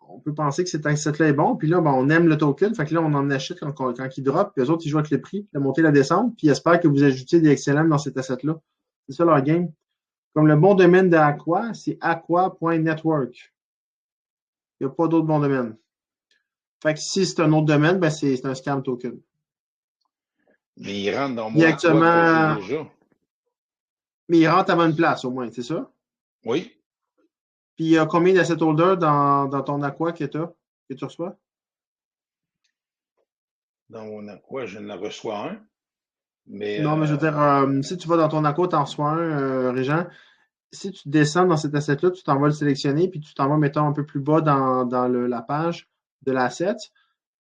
on peut penser que cet asset-là est bon, puis là, ben, on aime le token, fait que là, on en achète quand il drop, puis eux autres, ils jouent avec le prix, la montée, la descente, puis ils espèrent que vous ajoutiez des XLM dans cet asset-là. C'est ça leur game. Comme le bon domaine de Aqua, c'est aqua.network. Il n'y a pas d'autre bon domaine. Fait que si c'est un autre domaine, ben c'est un scam token. Mais il rentre dans mon Aqua déjà. Mais il rentre à bonne place, au moins, c'est ça? Oui. Puis il y a combien d'asset holders dans ton Aqua que tu reçois? Dans mon Aqua, je ne reçois un. Mais, non, mais je veux dire, si tu vas dans ton Aqua, tu en reçois un, Régent. Si tu descends dans cet asset-là, tu t'en vas le sélectionner, puis tu t'en vas, mettons, un peu plus bas dans la page de l'asset.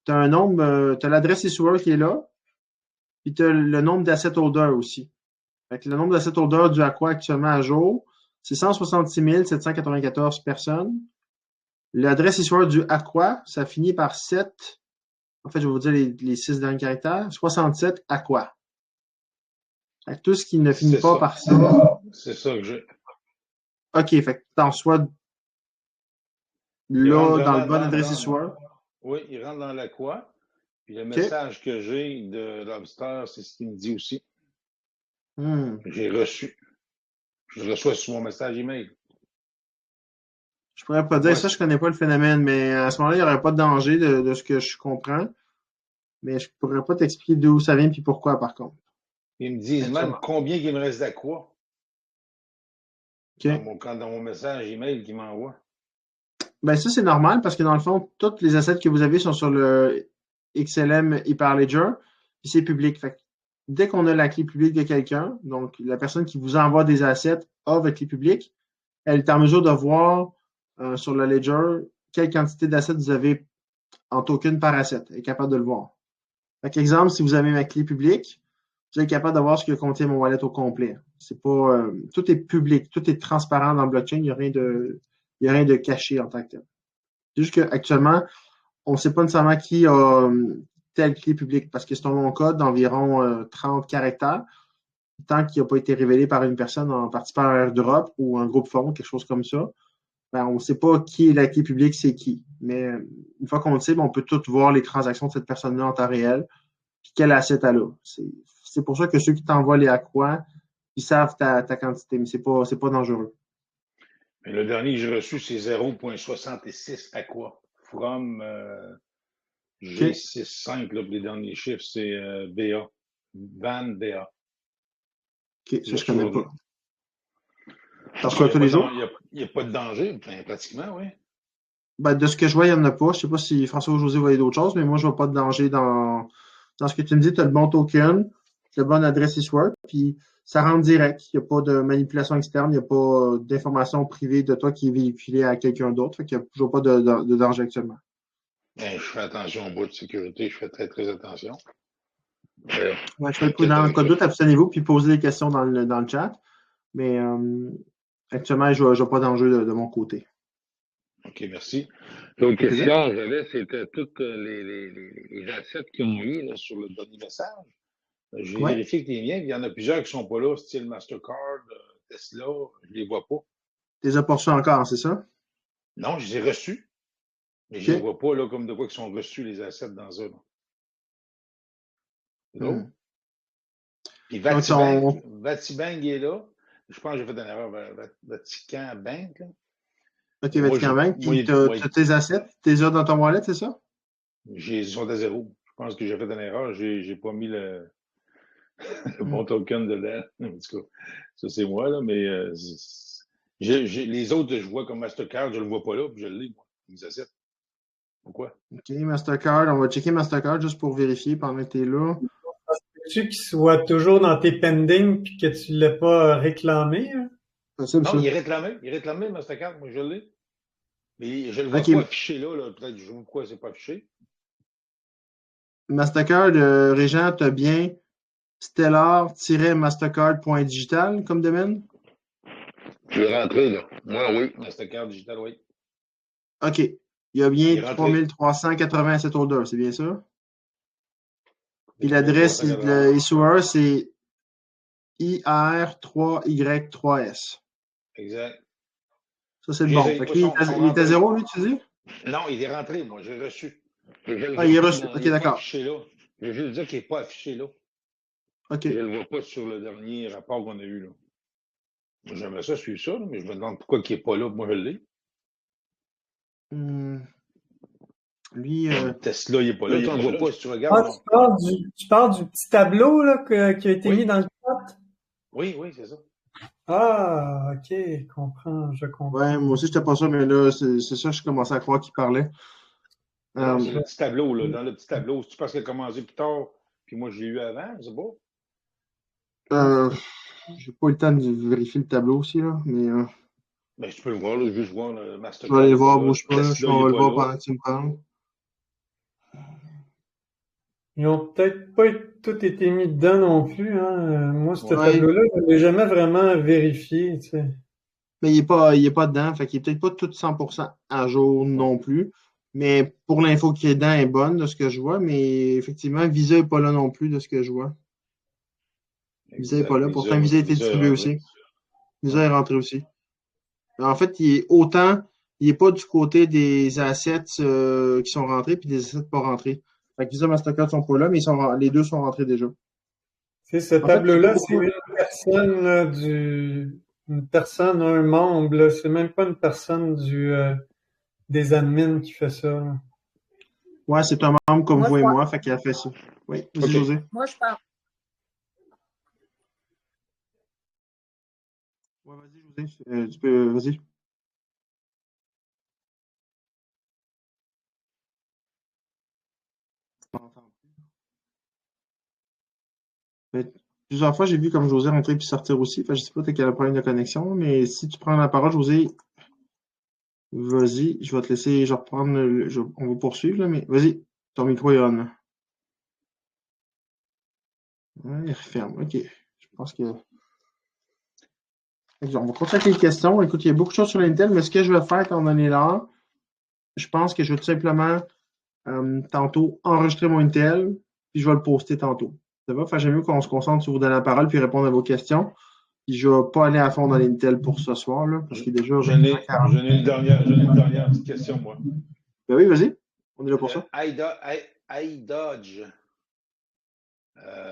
Tu as un nombre, tu as l'adresse issuer qui est là, puis tu as le nombre d'asset holders aussi. Fait que le nombre d'asset holders du Aqua actuellement à jour, c'est 166 794 personnes. L'adresse issuer du Aqua, ça finit par 7. En fait, je vais vous dire les 6 derniers caractères. 67 Aqua. Fait que tout ce qui ne finit pas par ça. C'est ça que j'ai. OK, fait que t'en reçois là, dans le bon adresse issuer. Oui, il rentre dans l'Aqua. Puis le message que j'ai de Lobster, c'est ce qu'il me dit aussi. J'ai reçu. Je reçois sur mon message email. Je pourrais pas dire ça, je connais pas le phénomène, mais à ce moment-là, il n'y aurait pas de danger de ce que je comprends. Mais je pourrais pas t'expliquer d'où ça vient et pourquoi, par contre. Ils me disent même combien il me reste d'Aqua. Okay. Dans mon message email qu'ils m'envoient. Ben ça, c'est normal parce que dans le fond, tous les assets que vous avez sont sur le XLM Hyperledger, puis c'est public. Fait que dès qu'on a la clé publique de quelqu'un, donc la personne qui vous envoie des assets a votre clé publique, elle est en mesure de voir sur le ledger quelle quantité d'assets vous avez en token par asset. Elle est capable de le voir. Fait exemple, si vous avez ma clé publique, vous êtes capable de voir ce que contient mon wallet au complet. C'est pas, tout est public, tout est transparent dans le blockchain. Il n'y a rien de caché en tant que tel. C'est juste qu'actuellement, on ne sait pas nécessairement qui a telle clé publique parce que c'est un long code d'environ 30 caractères. Tant qu'il n'a pas été révélé par une personne en participant à un airdrop ou un groupe forum, quelque chose comme ça, ben, on ne sait pas qui est la clé publique, c'est qui. Mais une fois qu'on le sait, on peut tout voir les transactions de cette personne-là en temps réel, puis quel asset elle a. C'est pour ça que ceux qui t'envoient les Aqua, ils savent ta quantité, mais c'est pas dangereux. Mais le dernier que j'ai reçu, c'est 0.66 Aqua. From G65, là, les derniers chiffres, c'est BA. Van BA. OK, ça, je ne connais pas. T'en reçois tous les jours? Il n'y a pas de danger, pratiquement, oui. Ben, de ce que je vois, il n'y en a pas. Je ne sais pas si François ou José voyaient d'autres choses, mais moi, je ne vois pas de danger dans ce que tu me dis. Tu as le bon token, la bonne adresse eSword, puis ça rentre direct. Il n'y a pas de manipulation externe, il n'y a pas d'information privée de toi qui est véhiculée à quelqu'un d'autre. Fait qu'il n'y a toujours pas de danger actuellement. Ben, je fais attention au bout de sécurité, je fais très, très attention. Ouais, je fais le prudent. En cas de doute, abstenez-vous puis posez des questions dans le chat. Mais actuellement, je n'ai pas d'enjeu de mon côté. OK, merci. L'autre question que j'avais, c'était tous les assets qu'ils ont eu là, sur le dernier message. J'ai vérifié que les miens, il y en a plusieurs qui ne sont pas là, style Mastercard, Tesla, je ne les vois pas. Tu les as pas reçus encore, c'est ça? Non, je les ai reçus. Mais je ne les vois pas là, comme de quoi ils sont reçus, les assets dans eux. C'est drôle. Puis Vatibank est là. Je pense que j'ai fait une erreur. Vatican Bank. Là. OK, Vatican Bank. Puis tu as tes assets, tes as dans ton wallet, c'est ça? Ils sont à zéro. Je pense que j'ai fait une erreur. J'ai pas mis le bon token dedans. En tout cas, ça c'est moi, là, mais les autres, je vois comme Mastercard, je ne le vois pas là, puis je l'ai, moi, les assets. Pourquoi? OK, Mastercard, on va checker Mastercard juste pour vérifier pendant que tu es là. Est-ce qu'il soit toujours dans tes pending puis que tu ne l'aies pas réclamé? Hein? Non, il est réclamé, Mastercard, moi je l'ai. Mais je ne le vois pas affiché là, peut-être je vois pourquoi c'est pas affiché. Mastercard, Régent, tu as bien stellar-mastercard.digital comme domaine? Je vais rentrer, là. Moi, oui. Mastercard Digital, oui. OK. Il y a bien 3387 orders, c'est bien ça? Puis l'adresse de issuer, c'est IR3Y3S. Exact. Ça, c'est le bon. Fait que lui, il est à zéro, lui, tu dis? Non, il est rentré, moi, j'ai reçu. Il est reçu. OK, d'accord. Je vais juste dire qu'il n'est pas affiché là. OK. Je ne le vois pas sur le dernier rapport qu'on a eu là. Moi, j'aimerais ça suivre ça, là, mais je me demande pourquoi il n'est pas là. Moi, je l'ai. Lui, Tesla, il n'est pas là. Tu ne le vois pas si tu regardes. Tu parles du petit tableau là, qui a été mis dans le chat? Oui, c'est ça. Ah, OK, je comprends. Ouais, moi aussi, je n'étais pas sûr, mais là, c'est ça, je commençais à croire qu'il parlait. C'est le petit tableau, là. Dans le petit tableau, c'est-tu parce qu'il a commencé plus tard, puis moi, je l'ai eu avant, c'est beau? J'ai pas eu le temps de vérifier le tableau aussi, là, mais... Ben, tu peux le voir, là, juste voir le Mastercard. Je vais aller le voir, bouge pas, on va le voir pendant que tu me parles. Ils n'ont peut-être pas tout été mis dedans non plus. Hein. Moi, ce tableau-là, je ne l'ai jamais vraiment vérifié. Tu sais. Mais il n'est pas dedans, fait qu'il n'est peut-être pas tout 100% à jour non plus. Mais pour l'info qui est dedans est bonne de ce que je vois, mais effectivement, Visa n'est pas là non plus de ce que je vois. Visa n'est pas là. Pourtant, Visa a été distribué aussi. Visa est rentré aussi. En fait, il n'est pas du côté des assets qui sont rentrés puis des assets pas rentrés. Fait que Visa et Mastercard ne sont pas là, mais les deux sont rentrés déjà. C'est ce tableau-là, c'est une personne, un membre. C'est même pas une personne des admins qui fait ça. Là. Ouais, c'est un membre comme vous et moi, fait qu'il a fait ça. Oui, vas-y, José. Moi, je pense. Ouais, vas-y, José. Tu peux, vas-y. Plusieurs fois, j'ai vu comme José rentrer puis sortir aussi. Enfin, je sais pas, t'as quel problème de connexion, mais si tu prends la parole, José, vas-y, je vais te laisser, je vais reprendre, on va poursuivre, là, mais vas-y, ton micro est on. Ouais, il referme, ok. Je pense que... On va continuer avec les questions. Écoute, il y a beaucoup de choses sur l'Intel, mais ce que je vais faire quand on en est là, je pense que je vais tout simplement, tantôt, enregistrer mon Intel, puis je vais le poster tantôt. Ça va? Enfin, j'aime mieux qu'on se concentre sur vous donner la parole puis répondre à vos questions. Puis je ne vais pas aller à fond dans l'Intel pour ce soir, là, parce qu'il est déjà J'en ai une dernière petite question, moi. Ben oui, vas-y. On est là pour ça. iDodge.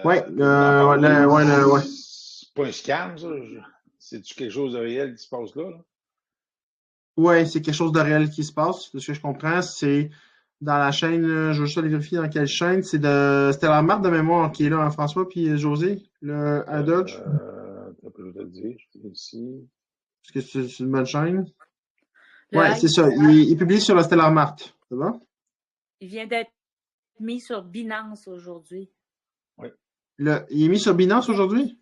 Ouais, ouais. C'est pas un scam, ça? C'est-tu quelque chose de réel qui se passe là? Oui, c'est quelque chose de réel qui se passe. De ce que je comprends, c'est dans la chaîne, je veux juste aller vérifier dans quelle chaîne. C'était la marque de mémoire qui est là, hein, François puis José, le iDodge. Je peux te le dire, je suis ici. Est-ce que c'est une bonne chaîne? Oui, c'est ça. Il est publié sur la Stellar Mart. Ça va? Il vient d'être mis sur Binance aujourd'hui. Oui. Il est mis sur Binance aujourd'hui?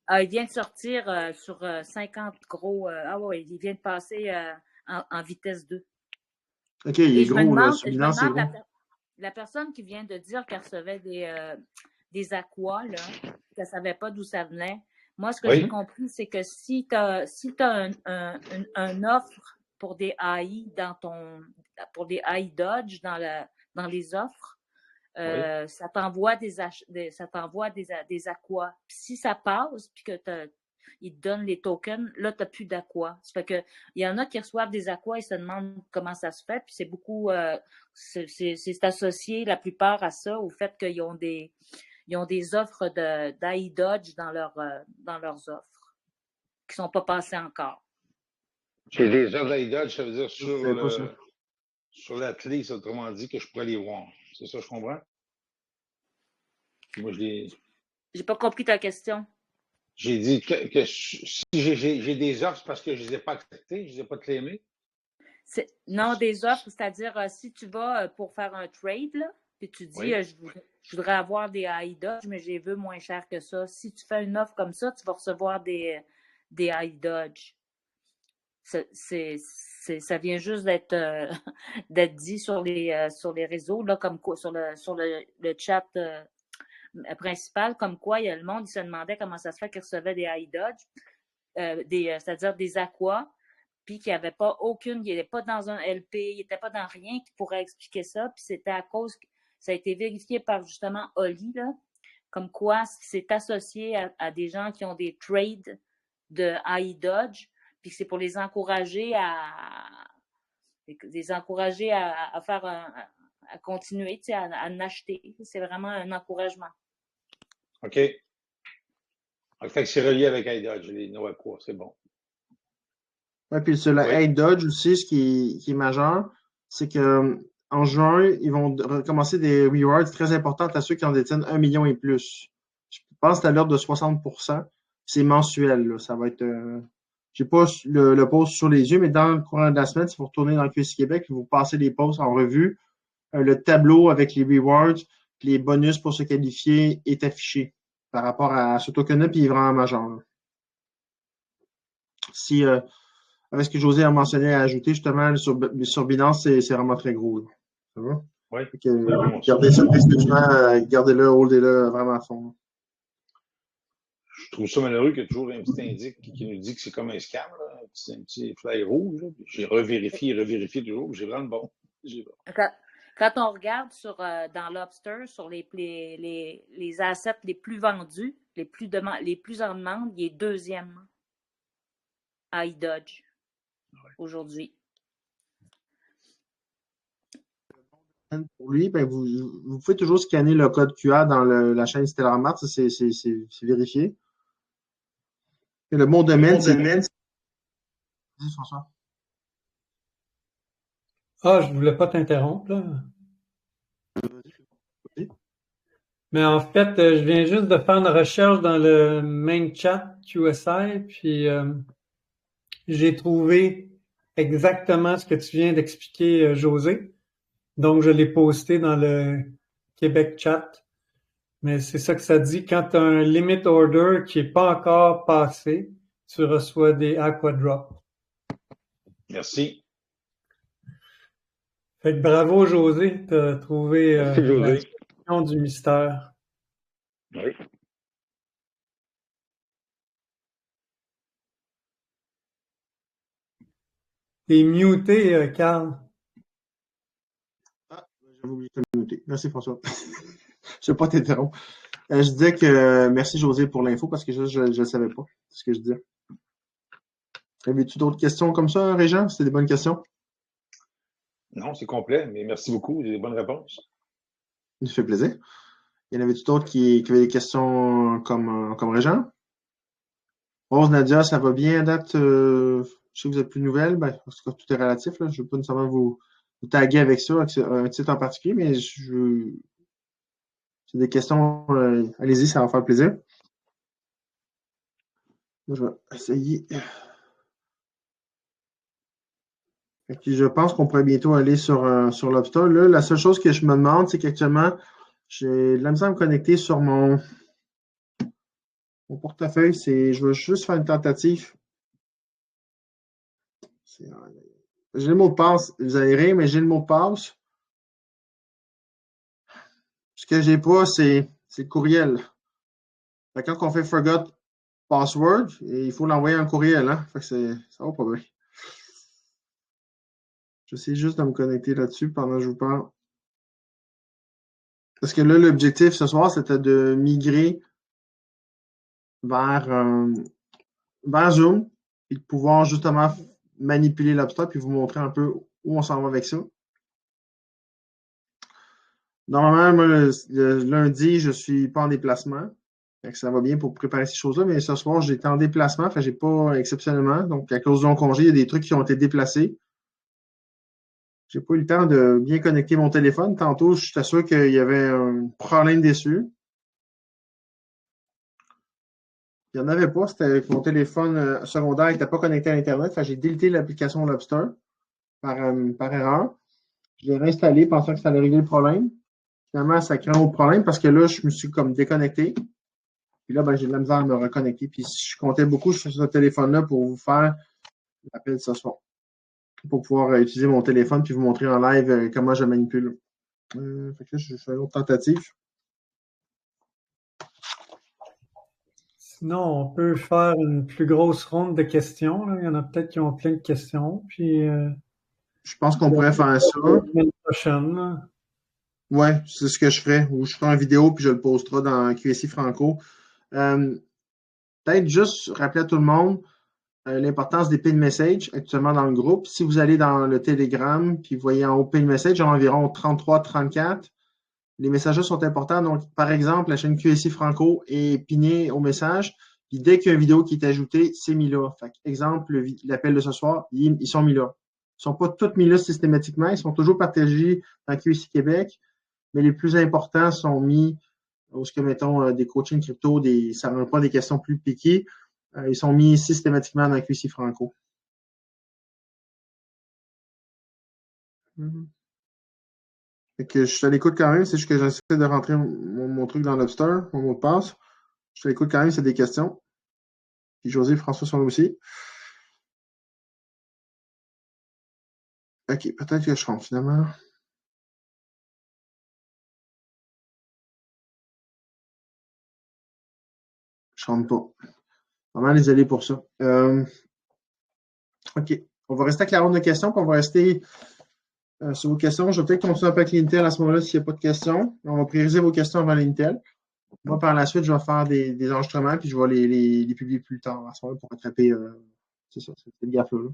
Il vient de sortir sur 50 gros. Oui, il vient de passer en vitesse 2. OK, il est gros, là. Sur Binance, c'est gros. La personne qui vient de dire qu'elle recevait des aquas, là, qu'elle ne savait pas d'où ça venait. Moi, ce que j'ai compris, c'est que si tu as un offre pour des AI pour des AI Dodge dans les offres, ça t'envoie des aquas. Puis si ça passe, puis que ils te donnent les tokens, là, tu n'as plus d'aqua. Ça fait que il y en a qui reçoivent des aquas et se demandent comment ça se fait. Puis c'est beaucoup c'est associé la plupart à ça, au fait qu'ils ont des offres d'AI Dodge dans leurs offres, qui ne sont pas passées encore. J'ai des offres d'AI Dodge, ça veut dire sur la clé, c'est autrement dit que je pourrais les voir. C'est ça, je comprends? Moi, J'ai pas compris ta question. J'ai dit que si j'ai des offres, c'est parce que je ne les ai pas acceptées, je ne les ai pas claimées. Non, des offres, c'est-à-dire si tu vas pour faire un trade, là, puis tu dis je voudrais avoir des AI Dodge, mais je les veux moins cher que ça. Si tu fais une offre comme ça, tu vas recevoir des AI Dodge. Ça vient juste d'être dit sur les réseaux, là, comme quoi, sur le chat principal, comme quoi il y a le monde, il se demandait comment ça se fait qu'ils recevaient des AI Dodge, c'est-à-dire des aquas, puis qu'il n'y avait pas il n'était pas dans un LP, il n'était pas dans rien qui pourrait expliquer ça, puis c'était à cause que ça a été vérifié par justement Oli, là, comme quoi c'est associé à des gens qui ont des trades de AI Dodge, puis c'est pour les encourager à faire à continuer, à en acheter. C'est vraiment un encouragement. OK. Fait que c'est relié avec iDodge, les Noaqua, c'est bon. Oui, puis sur la iDodge aussi, ce qui est majeur, c'est que en juin, ils vont recommencer des rewards très importantes à ceux qui en détiennent 1 million et plus. Je pense que c'est à l'ordre de 60%. C'est mensuel, là. Ça va être... j'ai pas le post sur les yeux, mais dans le courant de la semaine, si vous retournez dans le QC Québec, vous passez les posts en revue, le tableau avec les rewards, les bonus pour se qualifier est affiché par rapport à ce token-là, puis il est vraiment majeur. Là. Si avec ce que José a mentionné à ajouter, justement, sur Binance, c'est vraiment très gros. Là. Ça va? Oui. Gardez ça précieusement, gardez-le, holdez-le vraiment à fond. Là. Je trouve ça malheureux qu'il y a toujours un petit indice qui nous dit que c'est comme un scam, là. C'est un petit fly rouge. Là. J'ai revérifié toujours, j'ai vraiment bon. Quand on regarde dans Lobster, sur les assets les plus vendus, les plus en demande, il est deuxième à iDodge aujourd'hui. Pour lui, ben vous pouvez toujours scanner le code QR dans la chaîne Stellar Mart, ça c'est vérifié. Et le bon domaine, c'est... Dis, François. Je voulais pas t'interrompre, là. Mais en fait, je viens juste de faire une recherche dans le main chat QSI, puis j'ai trouvé exactement ce que tu viens d'expliquer, José. Donc, je l'ai posté dans le Québec chat. Mais c'est ça que ça dit. Quand tu as un limit order qui n'est pas encore passé, tu reçois des Aqua Drops. Merci. Fait que bravo, José. Tu as trouvé Merci, la José. solution du mystère. Oui. T'es muté, Carl. Ah, j'avais oublié de te muter. Merci, François. Je ne vais pas t'interrompre. Je disais que merci, José, pour l'info, parce que je ne savais pas ce que je disais. Avais-tu d'autres questions comme ça, Régent? C'était des bonnes questions? Non, c'est complet, mais merci beaucoup. Des bonnes réponses. Ça fait plaisir. Y en avait-tu d'autres qui avaient des questions comme Régent? Rose, Nadia, ça va bien à date? Je sais que vous êtes plus nouvelles. Ben, parce que tout est relatif, là. Je ne veux pas nécessairement vous taguer avec ça, avec un titre en particulier, mais c'est des questions. Allez-y, ça va faire plaisir. Moi, je vais essayer. Et puis, je pense qu'on pourrait bientôt aller sur l'Obsta. Là, la seule chose que je me demande, c'est qu'actuellement, j'ai de la misère à me connecter sur mon portefeuille. Je vais juste faire une tentative. J'ai le mot de passe. Vous allez rire, mais j'ai le mot de passe. Ce que j'ai pas, c'est le courriel. Fait que quand on fait forgot password, il faut l'envoyer un courriel, hein? Fait que ça va pas bien. J'essaie juste de me connecter là-dessus pendant que je vous parle. Parce que là, l'objectif ce soir, c'était de migrer vers, Zoom, et de pouvoir justement manipuler l'Obsta, puis vous montrer un peu où on s'en va avec ça. Normalement, moi, le lundi, je suis pas en déplacement. Fait que ça va bien pour préparer ces choses-là, mais ce soir, j'étais en déplacement, fait que j'ai pas exceptionnellement. Donc, à cause de mon congé, il y a des trucs qui ont été déplacés. J'ai pas eu le temps de bien connecter mon téléphone. Tantôt, je suis sûr qu'il y avait un problème dessus. Il n'y en avait pas. C'était que mon téléphone secondaire n'était pas connecté à l'Internet. Fait que j'ai délité l'application Lobster par erreur. Je l'ai réinstallé pensant que ça allait régler le problème. Finalement, ça crée un autre problème parce que là, je me suis comme déconnecté. Puis là, ben, j'ai de la misère à me reconnecter. Puis je comptais beaucoup sur ce téléphone-là pour vous faire l'appel ce soir. Pour pouvoir utiliser mon téléphone puis vous montrer en live comment je manipule. Fait que là, je fais une autre tentative. Sinon, on peut faire une plus grosse ronde de questions, là. Il y en a peut-être qui ont plein de questions. Puis, je pense qu'on pourrait faire ça. La semaine prochaine. Ouais, c'est ce que je ferais. Ou je ferai une vidéo puis je le posterai dans QSI Franco. Peut-être juste rappeler à tout le monde l'importance des pin messages actuellement dans le groupe. Si vous allez dans le Telegram puis vous voyez en haut pin message, environ 33-34, les messages sont importants. Donc, par exemple, la chaîne QSI Franco est pinnée au message. Puis dès qu'il y a une vidéo qui est ajoutée, c'est mis là. Fait exemple, l'appel de ce soir, ils sont mis là. Ils ne sont pas tous mis là systématiquement. Ils sont toujours partagés dans QSI Québec, mais les plus importants sont mis où ce que, mettons, des coachings crypto, ça ne pas des questions plus piquées. Ils sont mis systématiquement dans QSI Franco. Fait que je suis à l'écoute quand même, c'est juste que j'essaie de rentrer mon truc dans Lobster, mon mot de passe. Je suis à l'écoute quand même, c'est des questions. Puis José et François sont là aussi. OK, peut-être que je rentre finalement. Je rentre pas. Vraiment désolé pour ça. OK. On va rester avec la ronde de questions, puis on va rester sur vos questions. Je vais peut-être continuer un peu avec l'Intel à ce moment-là s'il n'y a pas de questions. On va prioriser vos questions avant l'Intel. Moi, par la suite, je vais faire des enregistrements, puis je vais les publier plus tard à ce moment-là pour attraper. C'est ça, c'est le gaffe-là.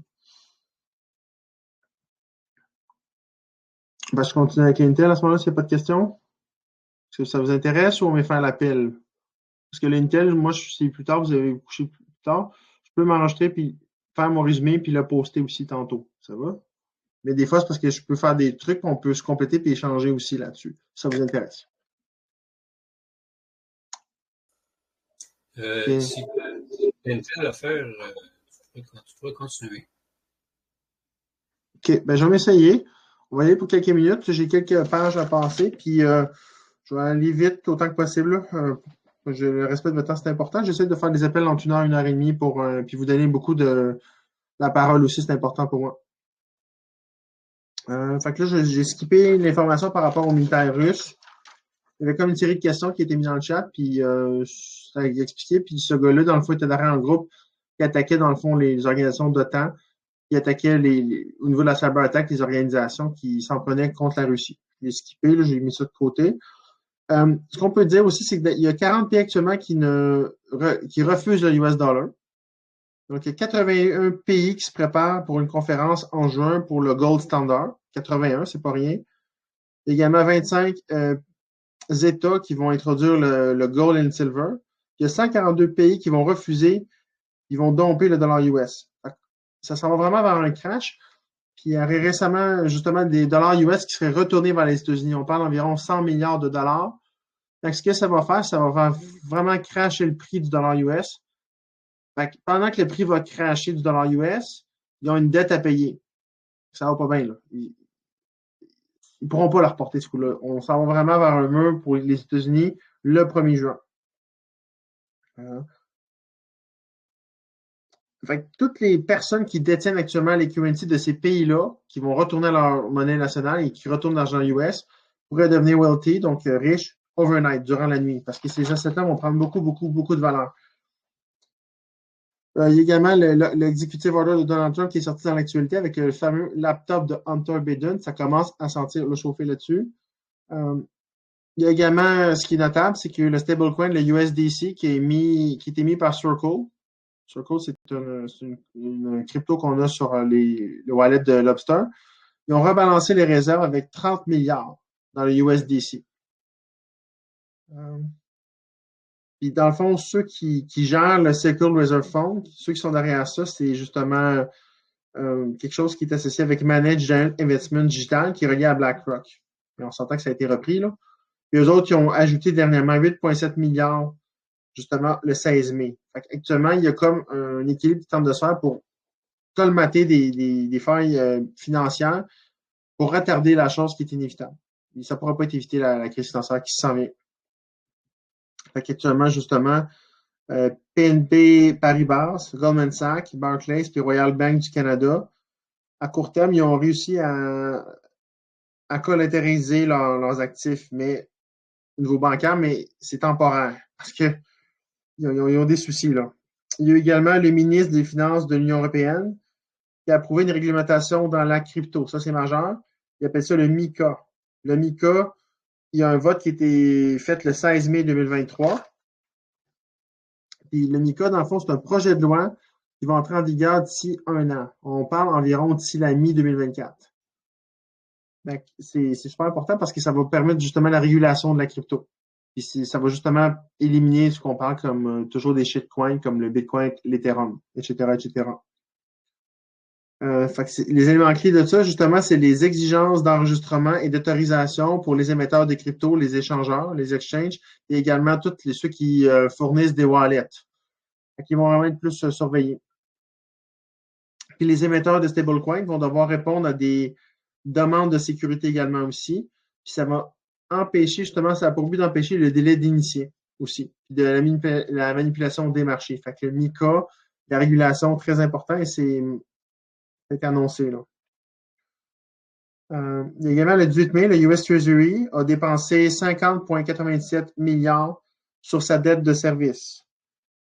Ben, je continue avec l'Intel à ce moment-là s'il n'y a pas de questions. Est-ce que ça vous intéresse ou on va faire l'appel? Parce que l'Intel, moi, c'est plus tard, vous avez couché plus tard. Je peux m'enregistrer puis faire mon résumé puis le poster aussi tantôt. Ça va? Mais des fois, c'est parce que je peux faire des trucs qu'on peut se compléter puis échanger aussi là-dessus. Ça vous intéresse? Si Intel a faire tu pourrais continuer. OK, ben je vais m'essayer. On va y aller pour quelques minutes. J'ai quelques pages à passer, puis je vais aller vite autant que possible. Le respect de votre temps, c'est important. J'essaie de faire des appels entre 1 heure et 1 heure et demie puis vous donner beaucoup de la parole aussi, c'est important pour moi. Fait que là, j'ai skippé l'information par rapport aux militaires russes. Il y avait comme une série de questions qui étaient mises dans le chat, puis ça a expliqué. Puis ce gars-là, dans le fond, était derrière un groupe qui attaquait, dans le fond, les organisations d'OTAN, qui attaquait au niveau de la cyber-attaque, les organisations qui s'en prenaient contre la Russie. J'ai skippé, là, j'ai mis ça de côté. Ce qu'on peut dire aussi, c'est qu'il y a 40 pays actuellement qui refusent le US dollar. Donc, il y a 81 pays qui se préparent pour une conférence en juin pour le Gold Standard. 81, c'est pas rien. Il y a également 25 États qui vont introduire le Gold and Silver. Il y a 142 pays qui vont refuser, qui vont domper le dollar US. Ça s'en va vraiment vers un crash. Puis il y a récemment, justement, des dollars US qui seraient retournés vers les États-Unis. On parle d'environ 100 milliards de dollars. Donc, ce que ça va faire, ça va faire vraiment crasher le prix du dollar US. Fait que pendant que le prix va crasher du dollar US, ils ont une dette à payer. Ça va pas bien, là. Ils pourront pas le reporter, ce coup-là. On s'en va vraiment vers un mur pour les États-Unis le 1er juin. Fait que toutes les personnes qui détiennent actuellement les currencies de ces pays-là, qui vont retourner à leur monnaie nationale et qui retournent l'argent US, pourraient devenir wealthy, donc riches, overnight, durant la nuit, parce que ces assets-là vont prendre beaucoup de valeur. Il y a également l'executive order de Donald Trump qui est sorti dans l'actualité avec le fameux laptop de Hunter Biden. Ça commence à sentir le chauffer là-dessus. Il y a également, ce qui est notable, c'est que le stablecoin, le USDC, qui était mis par Circle. Circle, c'est une crypto qu'on a sur le wallet de Lobster. Ils ont rebalancé les réserves avec 30 milliards dans le USDC. Puis dans le fond, ceux qui gèrent le Circle Reserve Fund, ceux qui sont derrière ça, c'est justement quelque chose qui est associé avec Managed Giant Investment Digital qui est relié à BlackRock. Et on s'entend que ça a été repris, là. Puis eux autres, ils ont ajouté dernièrement 8,7 milliards, justement, le 16 mai. Fait actuellement, il y a comme un équilibre qui tente de se faire pour colmater des failles financières pour retarder la chose qui est inévitable. Et ça ne pourra pas être évité la crise financière qui s'en vient. Fait qu'actuellement, justement, PNP Paribas, Goldman Sachs, Barclays puis Royal Bank du Canada, à court terme, ils ont réussi à collatéraliser leurs actifs, mais au niveau bancaire, mais c'est temporaire parce que ils ont des soucis, là. Il y a également le ministre des Finances de l'Union européenne qui a approuvé une réglementation dans la crypto. Ça, c'est majeur. Il appelle ça le MiCA. Le MiCA, il y a un vote qui a été fait le 16 mai 2023. Puis le MiCA, dans le fond, c'est un projet de loi qui va entrer en vigueur d'ici 1 an. On parle environ d'ici la mi-2024. C'est super important parce que ça va permettre justement la régulation de la crypto. Puis ça va justement éliminer ce qu'on parle comme toujours des shitcoins comme le Bitcoin, l'Ethereum, etc., etc. Fait que les éléments clés de ça, justement, c'est les exigences d'enregistrement et d'autorisation pour les émetteurs de crypto, les échangeurs, les exchanges, et également tous ceux qui fournissent des wallets. Fait qu'ils vont vraiment être plus surveillés. Puis les émetteurs de stablecoins vont devoir répondre à des demandes de sécurité également aussi. Puis ça va empêcher, justement, ça a pour but d'empêcher le délai d'initié aussi, de la manipulation des marchés. Fait que le MiCA, la régulation, très important et c'est annoncé, là. Il y a également le 18 mai, le US Treasury a dépensé 50,97 milliards sur sa dette de service.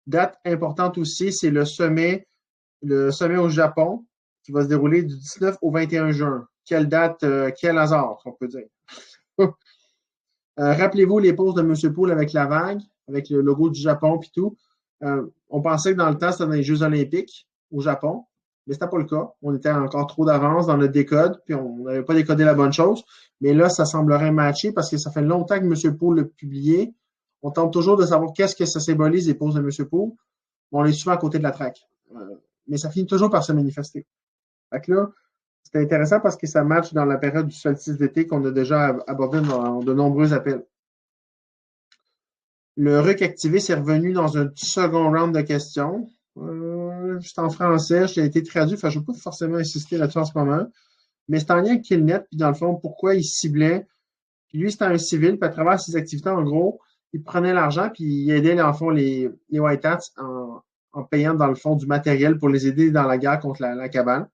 Date importante aussi, c'est le sommet au Japon qui va se dérouler du 19 au 21 juin. Quelle date, quel hasard, on peut dire. Rappelez-vous les poses de M. Poole avec la vague, avec le logo du Japon et tout. On pensait que dans le temps, c'était dans les Jeux olympiques au Japon, mais c'était pas le cas. On était encore trop d'avance dans le décode, puis on n'avait pas décodé la bonne chose. Mais là, ça semblerait matcher parce que ça fait longtemps que M. Poole l'a publié. On tente toujours de savoir qu'est-ce que ça symbolise, les poses de M. Poole. On est souvent à côté de la traque. Mais ça finit toujours par se manifester. Fait que là, c'est intéressant parce que ça match dans la période du solstice d'été qu'on a déjà abordé dans de nombreux appels. Le RUC activé, c'est revenu dans un second round de questions. Juste en français, j'ai été traduit, enfin, je ne vais pas forcément insister là-dessus en ce moment. Mais c'est en lien avec Killnet, puis dans le fond, pourquoi il ciblait. Puis lui, c'était un civil, puis à travers ses activités, en gros, il prenait l'argent, puis il aidait, dans le fond, les White Hats en payant, dans le fond, du matériel pour les aider dans la guerre contre la cabane.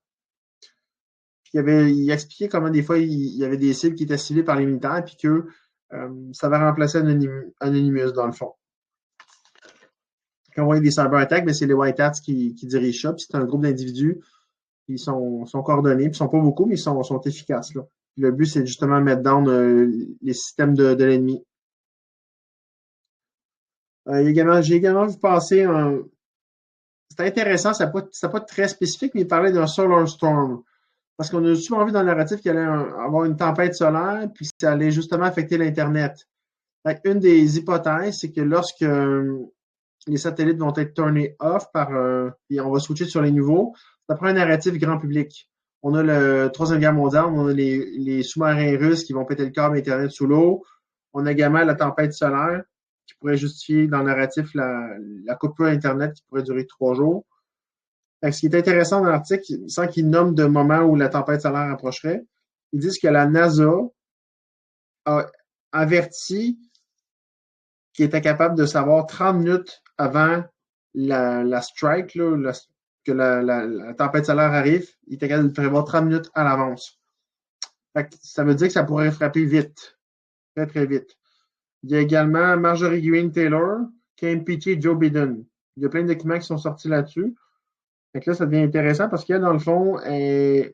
Puis il expliquait comment des fois, il y avait des cibles qui étaient ciblées par les militaires, puis que ça va remplacer Anonymous, dans le fond. Quand on voit des cyber-attacks, ben, c'est les White Hats qui dirigent ça, puis c'est un groupe d'individus. Ils sont coordonnés, puis ils sont pas beaucoup, mais ils sont efficaces, là. Puis le but, c'est justement de mettre down les systèmes de l'ennemi. J'ai également vu passer c'était intéressant, c'est pas très spécifique, mais il parlait d'un Solar Storm. Parce qu'on a souvent vu dans le narratif qu'il allait avoir une tempête solaire, puis ça allait justement affecter l'Internet. Une des hypothèses, c'est que lorsque les satellites vont être turnés off puis on va switcher sur les nouveaux, ça prend un narratif grand public. On a le Troisième Guerre mondiale, on a les sous-marins russes qui vont péter le câble Internet sous l'eau. On a également la tempête solaire qui pourrait justifier dans le narratif la coupure Internet qui pourrait durer 3 jours. Ce qui est intéressant dans l'article, sans qu'ils nomment de moment où la tempête solaire approcherait, ils disent que la NASA a averti qu'il était capable de savoir 30 minutes avant la strike, là, que la tempête solaire arrive, il était capable de prévoir 30 minutes à l'avance. Ça veut dire que ça pourrait frapper vite, très, très vite. Il y a également Marjorie Greene Taylor qui a impeaché Joe Biden. Il y a plein de documents qui sont sortis là-dessus. Fait que là, ça devient intéressant parce qu'elle, dans le fond, de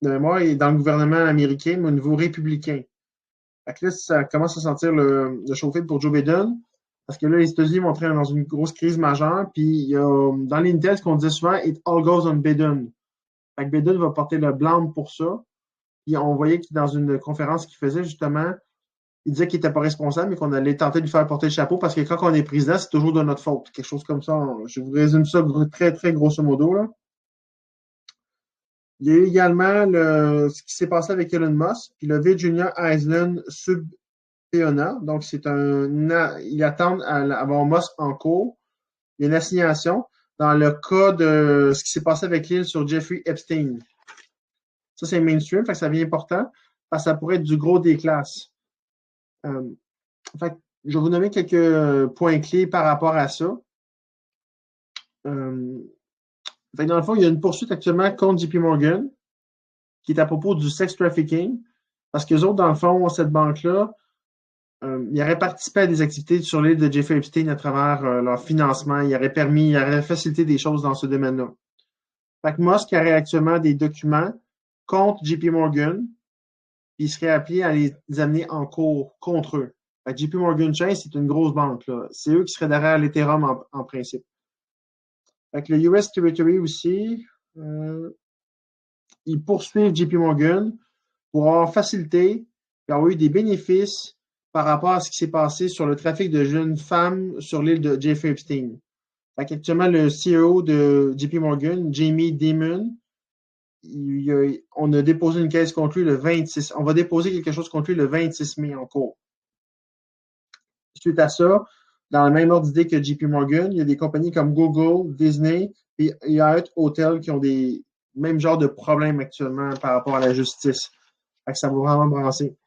mémoire, est dans le gouvernement américain, mais au niveau républicain. Fait que là, ça commence à sentir le chauffer pour Joe Biden. Parce que là, les États-Unis vont entrer dans une grosse crise majeure. Puis, il y a, dans l'Intel, ce qu'on disait souvent, it all goes on Biden. Fait que Biden va porter le blâme pour ça. Puis, on voyait qu'il, dans une conférence qu'il faisait, justement, il disait qu'il n'était pas responsable, mais qu'on allait tenter de lui faire porter le chapeau parce que quand on est président, c'est toujours de notre faute. Quelque chose comme ça. Je vous résume ça très, très grosso modo, là. Il y a eu également ce qui s'est passé avec Elon Musk, puis le Virginia Island Subpoena. Donc, ils attendent à avoir Musk en cours. Il y a une assignation dans le cas de ce qui s'est passé avec l'île sur Jeffrey Epstein. Ça, c'est mainstream, fait que ça devient important, parce que ça pourrait être du gros des classes. Fait que je vais vous nommer quelques points clés par rapport à ça. Fait que dans le fond, il y a une poursuite actuellement contre JP Morgan, qui est à propos du sex trafficking, parce qu'eux autres, dans le fond, cette banque-là, ils auraient participé à des activités sur l'île de Jeffrey Epstein à travers leur financement. Ils auraient facilité des choses dans ce domaine-là. Fait que Musk aurait actuellement des documents contre JP Morgan, puis il serait appelé à les amener en cours contre eux. Fait que JP Morgan Chase, c'est une grosse banque, là. C'est eux qui seraient derrière l'Ethereum en principe. Fait que le US Territory aussi, ils poursuivent JP Morgan pour avoir facilité et avoir eu des bénéfices par rapport à ce qui s'est passé sur le trafic de jeunes femmes sur l'île de Jeffrey Epstein. Fait qu'actuellement, le CEO de JP Morgan, Jamie Dimon, on a déposé une caisse contre lui le 26. On va déposer quelque chose contre lui le 26 mai en cours. Suite à ça, dans le même ordre d'idée que JP Morgan, il y a des compagnies comme Google, Disney et Hyatt Hotel qui ont des mêmes genres de problèmes actuellement par rapport à la justice. Fait que ça va vraiment brasser.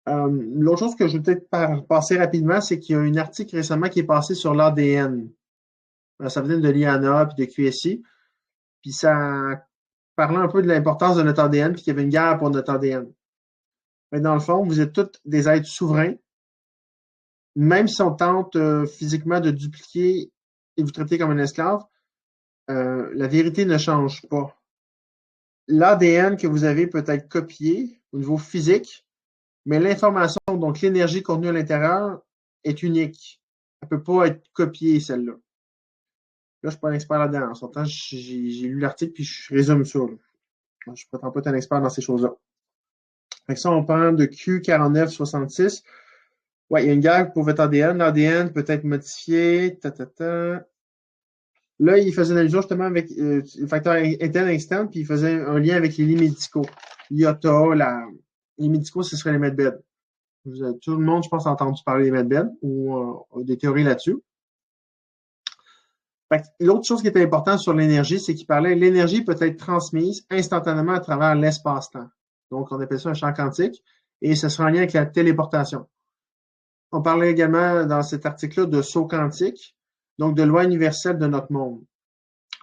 L'autre chose que je vais peut-être passer rapidement, c'est qu'il y a un article récemment qui est passé sur l'ADN. Ça venait de l'IANA puis de QSI. Puis ça parlait un peu de l'importance de notre ADN puis qu'il y avait une guerre pour notre ADN. Mais dans le fond, vous êtes tous des êtres souverains. Même si on tente physiquement de dupliquer et vous traiter comme un esclave, la vérité ne change pas. L'ADN que vous avez peut être copié au niveau physique, mais l'information, donc l'énergie contenue à l'intérieur, est unique. Elle ne peut pas être copiée, celle-là. Là, je ne suis pas un expert là-dedans. En son temps, j'ai lu l'article puis je résume ça. Là. Je ne prétends pas être un expert dans ces choses-là. Fait que ça, on parle de Q4966. Ouais, il y a une guerre pour votre ADN. L'ADN peut être modifié. Là, il faisait une allusion justement avec le facteur interne et externe, puis il faisait un lien avec les lits médicaux. L'IOTA, les médicaux, ce serait les medbeds. Tout le monde, je pense, a entendu parler des medbeds ou des théories là-dessus. L'autre chose qui était importante sur l'énergie, c'est qu'il parlait que l'énergie peut être transmise instantanément à travers l'espace-temps. Donc, on appelle ça un champ quantique et ce sera en lien avec la téléportation. On parlait également dans cet article-là de saut quantique, donc de loi universelle de notre monde.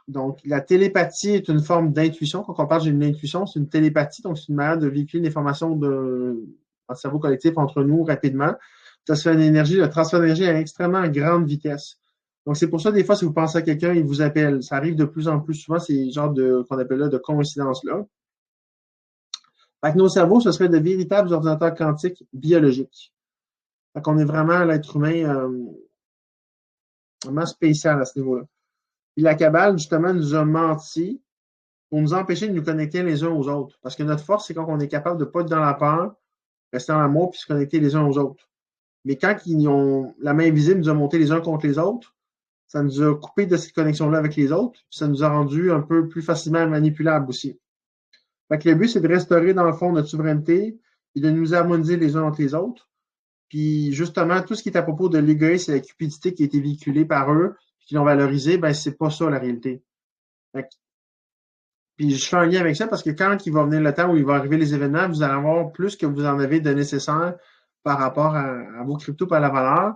Donc, la télépathie est une forme d'intuition. Quand on parle d'une intuition, c'est une télépathie, donc c'est une manière de véhiculer une information dans le cerveau collectif entre nous rapidement. Ça se fait une énergie, le transfert d'énergie à extrêmement grande vitesse. Donc, c'est pour ça, des fois, si vous pensez à quelqu'un, il vous appelle. Ça arrive de plus en plus souvent, ces genres qu'on appelle là de coïncidences-là. Fait que nos cerveaux, ce seraient de véritables ordinateurs quantiques biologiques. Fait qu'on est vraiment l'être humain vraiment spécial à ce niveau-là. Puis la Kabbale, justement, nous a menti pour nous empêcher de nous connecter les uns aux autres. Parce que notre force, c'est quand on est capable de ne pas être dans la peur, rester dans l'amour, puis se connecter les uns aux autres. Mais quand la main invisible nous a monté les uns contre les autres, ça nous a coupé de cette connexion-là avec les autres, puis ça nous a rendu un peu plus facilement manipulables aussi. Fait que le but, c'est de restaurer, dans le fond, notre souveraineté et de nous harmoniser les uns entre les autres. Puis, justement, tout ce qui est à propos de l'égoïsme et la cupidité qui a été véhiculé par eux, qui l'ont valorisé, ben, c'est pas ça, la réalité. Puis, je fais un lien avec ça parce que quand il va venir le temps où il va arriver les événements, vous allez avoir plus que vous en avez de nécessaire par rapport à vos cryptos et à la valeur.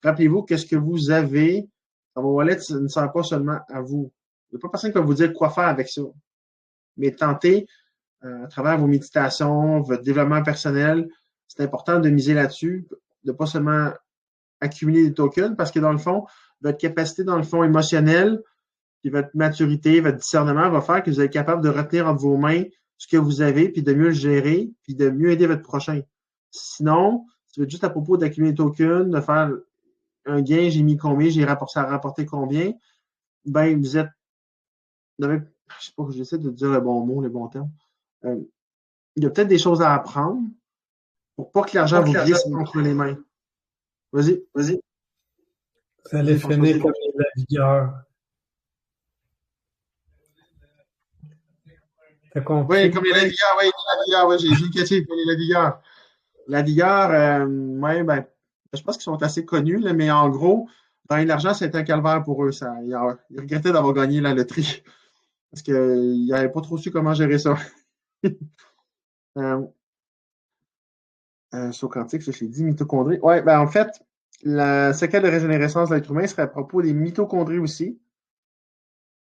Rappelez-vous que ce que vous avez dans vos wallets, ça ne sert pas seulement à vous. Il n'y a pas personne qui va vous dire quoi faire avec ça. Mais tentez, à travers vos méditations, votre développement personnel, c'est important de miser là-dessus, de pas seulement accumuler des tokens, parce que dans le fond, votre capacité, dans le fond, émotionnelle, puis votre maturité, votre discernement va faire que vous êtes capable de retenir entre vos mains ce que vous avez, puis de mieux le gérer, puis de mieux aider votre prochain. Sinon, si vous êtes juste à propos d'accumuler des tokens, de faire un gain, j'ai mis combien, ça a rapporté combien, ben, vous êtes, je sais pas, j'essaie de dire le bon mot, le bon terme. Il y a peut-être des choses à apprendre pour pas que l'argent vous glisse entre les mains. Vas-y. Ça allait finir comme la vigueur. Oui, comme les lavigueurs, oui, j'ai vu catché comme les lavigueurs. La vigueur, ouais, ben, je pense qu'ils sont assez connus, là, mais en gros, gagner de l'argent, c'était un calvaire pour eux. Ils regrettaient d'avoir gagné la loterie. Parce qu'ils n'avaient pas trop su comment gérer ça. Saut quantique, ça, j'ai dit mitochondrie. Ouais, ben, en fait, le secret de régénérescence de l'être humain serait à propos des mitochondries aussi.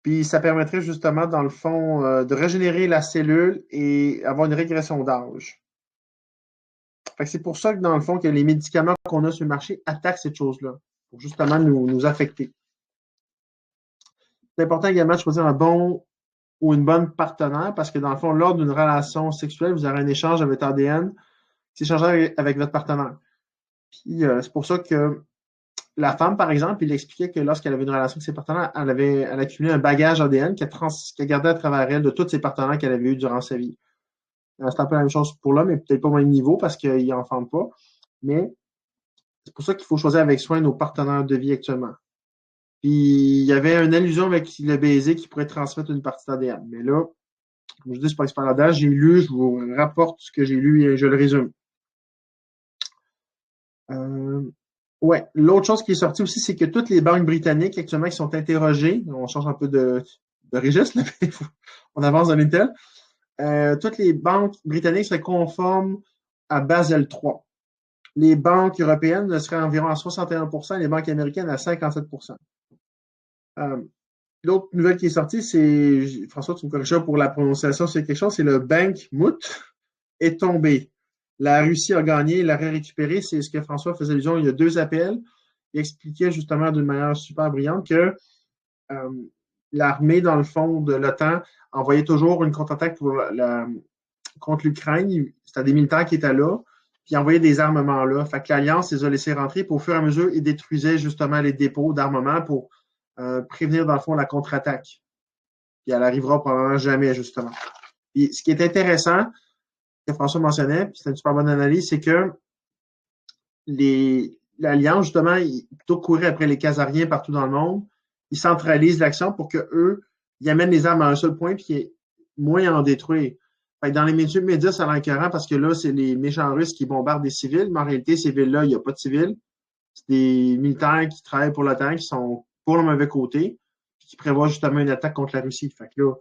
Puis ça permettrait justement, dans le fond, de régénérer la cellule et avoir une régression d'âge. Fait que c'est pour ça que, dans le fond, que les médicaments qu'on a sur le marché attaquent cette chose-là, pour justement nous affecter. C'est important également de choisir un bon ou une bonne partenaire, parce que, dans le fond, lors d'une relation sexuelle, vous aurez un échange avec votre ADN, c'est échangé avec votre partenaire. Puis c'est pour ça que la femme, par exemple, il expliquait que lorsqu'elle avait une relation avec ses partenaires, elle accumulé un bagage ADN qu'elle gardait à travers elle de tous ses partenaires qu'elle avait eus durant sa vie. C'est un peu la même chose pour l'homme, mais peut-être pas au même niveau parce qu'il n'en forme pas. Mais c'est pour ça qu'il faut choisir avec soin nos partenaires de vie actuellement. Puis il y avait une allusion avec le baiser qui pourrait transmettre une partie d'ADN. Mais là, comme je dis, c'est pas expert là-dedans, j'ai lu, je vous rapporte ce que j'ai lu et je le résume. Ouais, l'autre chose qui est sortie aussi, c'est que toutes les banques britanniques actuellement qui sont interrogées, on change un peu de registre, là, mais on avance dans l'Intel, toutes les banques britanniques seraient conformes à Basel III. Les banques européennes seraient environ à 61%, les banques américaines à 57%. L'autre nouvelle qui est sortie, c'est, François, tu me corrigeras pour la prononciation, c'est quelque chose, c'est le Bankmut est tombé. La Russie a gagné, il l'a récupéré. C'est ce que François faisait allusion. Il y a 2 appels. Il expliquait justement d'une manière super brillante que l'armée, dans le fond de l'OTAN, envoyait toujours une contre-attaque contre l'Ukraine. C'était des militaires qui étaient là, puis envoyaient des armements là. Fait que l'Alliance les a laissés rentrer, puis au fur et à mesure, ils détruisaient justement les dépôts d'armement pour prévenir, dans le fond, la contre-attaque. Puis elle arrivera probablement jamais, justement. Et ce qui est intéressant, que François mentionnait, puis c'est une super bonne analyse, c'est que l'Alliance, justement, plutôt que courir après les Khazariens partout dans le monde, ils centralisent l'action pour qu'eux, ils amènent les armes à un seul point puis qu'il y ait moins à en détruire. Fait que dans les médias, ça a l'air écœurant parce que là, c'est les méchants Russes qui bombardent des civils, mais en réalité, ces villes-là, il n'y a pas de civils. C'est des militaires qui travaillent pour l'OTAN, qui sont pour le mauvais côté. qui prévoit justement une attaque contre la Russie. Fait que là,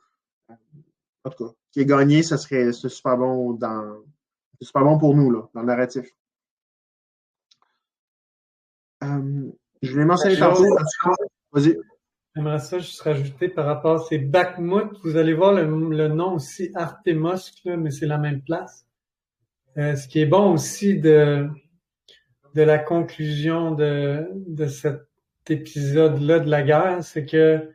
en tout cas, qui est gagné, c'est super bon c'est super bon pour nous, là, dans le narratif. Je voulais mentionner tantôt. Vas-y. J'aimerais ça juste rajouter par rapport à ces Bakhmut. Vous allez voir le nom aussi Artemovsk, là, mais c'est la même place. Ce qui est bon aussi de la conclusion de cet épisode-là de la guerre, c'est que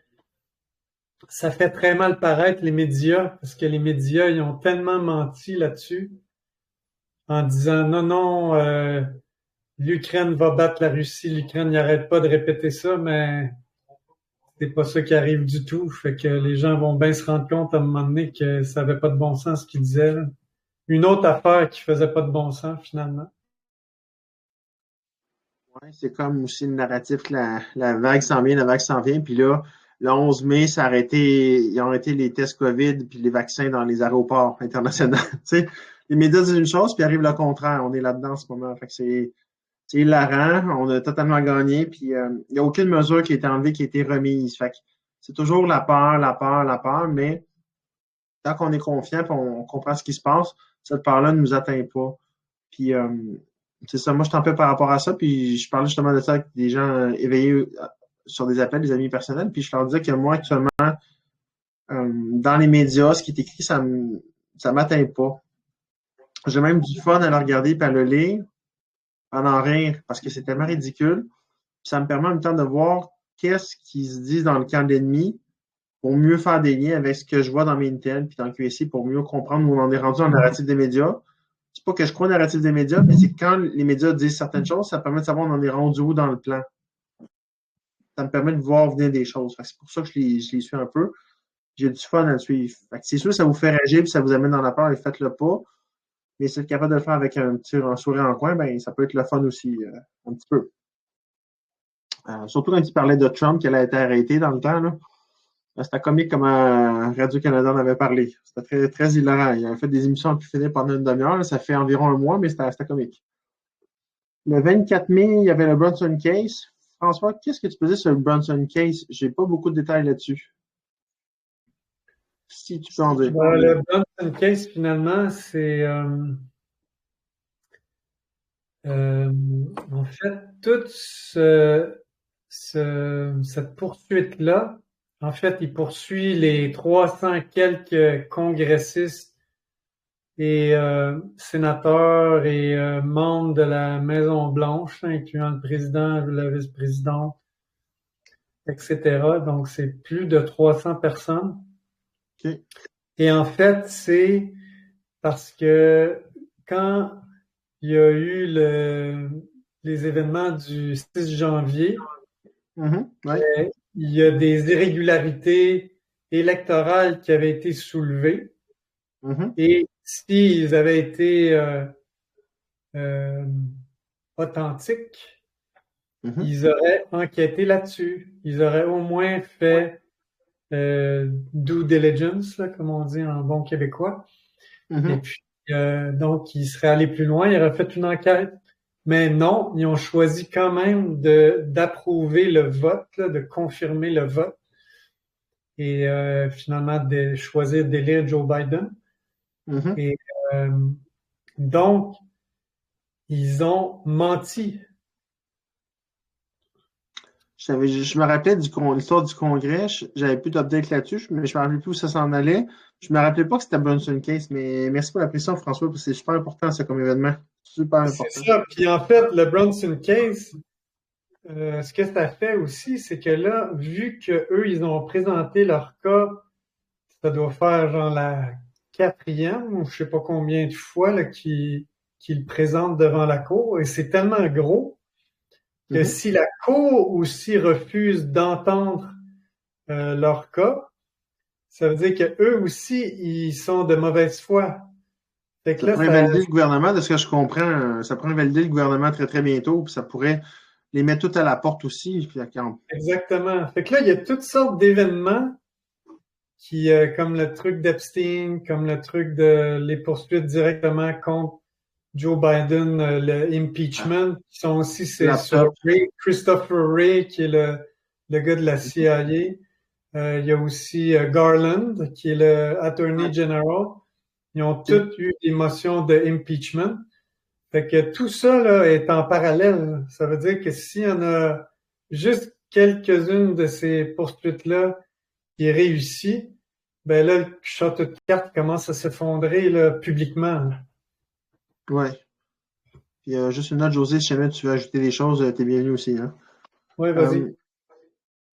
ça fait très mal paraître les médias, parce que les médias, ils ont tellement menti là-dessus, en disant non, l'Ukraine va battre la Russie, l'Ukraine n'arrête pas de répéter ça, mais c'est pas ça qui arrive du tout. Fait que les gens vont bien se rendre compte à un moment donné que ça avait pas de bon sens ce qu'ils disaient. Là. Une autre affaire qui faisait pas de bon sens, finalement. Ouais, c'est comme aussi le narratif que la vague s'en vient, puis là, le 11 mai, ils ont arrêté les tests COVID puis les vaccins dans les aéroports internationaux. Tu sais, les médias disent une chose, puis arrive le contraire. On est là-dedans en ce moment. Fait que c'est hilarant. On a totalement gagné, puis il n'y a aucune mesure qui a été enlevée, qui a été remise. Fait que c'est toujours la peur, mais tant qu'on est confiant et on comprend ce qui se passe, cette peur-là ne nous atteint pas. Puis c'est ça, moi je t'en fais par rapport à ça, puis je parlais justement de ça avec des gens éveillés sur des appels, des amis personnels, puis je leur disais que moi actuellement, dans les médias, ce qui est écrit, ça m'atteint pas. J'ai même du fun à le regarder et à le lire, à en rire, parce que c'est tellement ridicule. Puis ça me permet en même temps de voir qu'est-ce qui se dit dans le camp de l'ennemi pour mieux faire des liens avec ce que je vois dans mes Intel puis dans le QSI pour mieux comprendre où on en est rendu en narratif des médias. C'est pas que je crois au narratif des médias, mais c'est quand les médias disent certaines choses, ça permet de savoir où on en est rendu où dans le plan. Ça me permet de voir venir des choses. C'est pour ça que je les suis un peu. J'ai du fun à le suivre. C'est sûr que ça vous fait réagir et ça vous amène dans la peur et faites-le pas. Mais si vous êtes capable de le faire avec un sourire en coin, ben ça peut être le fun aussi, un petit peu. Surtout quand il parlait de Trump, qui allait être arrêté dans le temps, là. C'était comique comment Radio-Canada en avait parlé. C'était très, très hilarant. Il avait fait des émissions en plus finies pendant une demi-heure. Ça fait environ un mois, mais c'était comique. Le 24 mai, il y avait le Brunson Case. François, qu'est-ce que tu peux dire sur le Brunson Case? J'ai pas beaucoup de détails là-dessus. Si tu peux en dire. Le Brunson Case, finalement, c'est en fait toute cette poursuite-là. En fait, il poursuit les 300 quelques congressistes et sénateurs et membres de la Maison-Blanche, incluant le président, la vice-présidente, etc. Donc, c'est plus de 300 personnes. Okay. Et en fait, c'est parce que quand il y a eu les événements du 6 janvier, ouais. Il y a des irrégularités électorales qui avaient été soulevées. Et s'ils avaient été authentiques, ils auraient enquêté là-dessus. Ils auraient au moins fait due diligence, là, comme on dit en bon québécois. Et puis, donc, ils seraient allés plus loin, ils auraient fait une enquête. Mais non, ils ont choisi quand même d'approuver le vote, là, de confirmer le vote et finalement de choisir d'élire Joe Biden. Et donc, ils ont menti. Je me rappelais de l'histoire du Congrès. J'avais plus d'update là-dessus, mais je me rappelais plus où ça s'en allait. Je me rappelais pas que c'était Brunson Case, mais merci pour la précision, François, parce que c'est super important, ça, comme événement. Super important. C'est ça. Puis en fait, le Brunson Case, ce que ça fait aussi, c'est que là, vu qu'eux, ils ont présenté leur cas, ça doit faire genre la 4e ou je sais pas combien de fois là, qu'ils le présentent devant la cour, et c'est tellement gros que si la cour aussi refuse d'entendre leur cas, ça veut dire qu'eux aussi, ils sont de mauvaise foi. Fait que ça pourrait valider le gouvernement, de ce que je comprends, ça pourrait valider le gouvernement très, très bientôt, puis ça pourrait les mettre tout à la porte aussi. Puis Exactement. Fait que là, il y a toutes sortes d'événements qui, comme le truc d'Epstein, comme le truc de les poursuites directement contre Joe Biden, le impeachment, qui sont aussi sur Christopher Wray, qui est le gars de la CIA. Il y a aussi Garland, qui est le Attorney General. Ils ont tous eu des motions de impeachment. Fait que tout ça là, est en parallèle. Ça veut dire que s'il y en a juste quelques-unes de ces poursuites-là qui est réussie, ben là, le château de cartes commence à s'effondrer là, publiquement. Ouais. Puis juste une note, José, si jamais tu veux ajouter des choses, t'es bienvenu aussi. Hein? Oui, vas-y.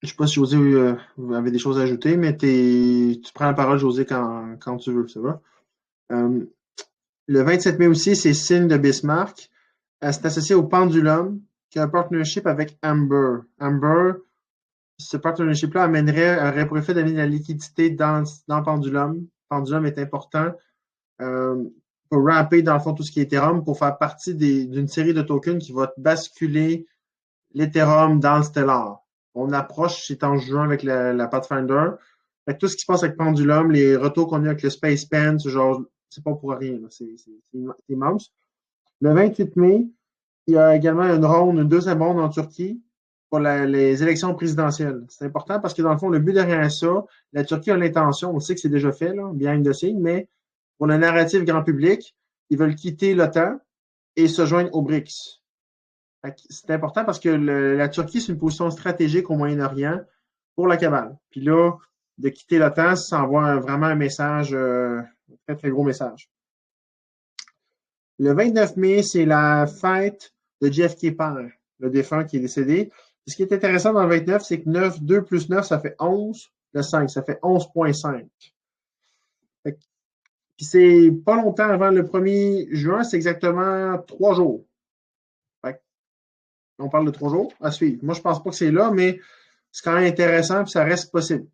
Je sais pas si José vous avez des choses à ajouter, mais tu prends la parole, José, quand tu veux, ça va? Le 27 mai aussi, c'est Signe de Bismarck. C'est associé au Pendulum, qui a un partnership avec Amber. Amber, ce partnership-là aurait pour effet d'amener de la liquidité dans Pendulum. Pendulum est important pour ramper, dans le fond, tout ce qui est Ethereum, pour faire partie d'une série de tokens qui va basculer l'Ethereum dans le Stellar. On approche, c'est en juin avec la Pathfinder. Fait que tout ce qui se passe avec Pendulum, les retours qu'on a avec le Space Pen, ce genre, c'est pas pour rien. C'est immense. Le 28 mai, il y a également une deuxième ronde en Turquie pour les élections présidentielles. C'est important parce que dans le fond, le but derrière ça, la Turquie a l'intention, on sait que c'est déjà fait, là, behind the scenes, mais pour le narratif grand public, ils veulent quitter l'OTAN et se joindre aux BRICS. C'est important parce que la Turquie, c'est une position stratégique au Moyen-Orient pour la cabale. Puis là, de quitter l'OTAN, ça envoie vraiment un message, un très, très gros message. Le 29 mai, c'est la fête de JFK père, le défunt qui est décédé. Ce qui est intéressant dans le 29, c'est que 2 plus 9, ça fait 11. Le 5, ça fait 11,5. Puis c'est pas longtemps avant le 1er juin, c'est exactement 3 jours. On parle de 3 jours à suivre. Moi, je pense pas que c'est là, mais c'est quand même intéressant puis ça reste possible.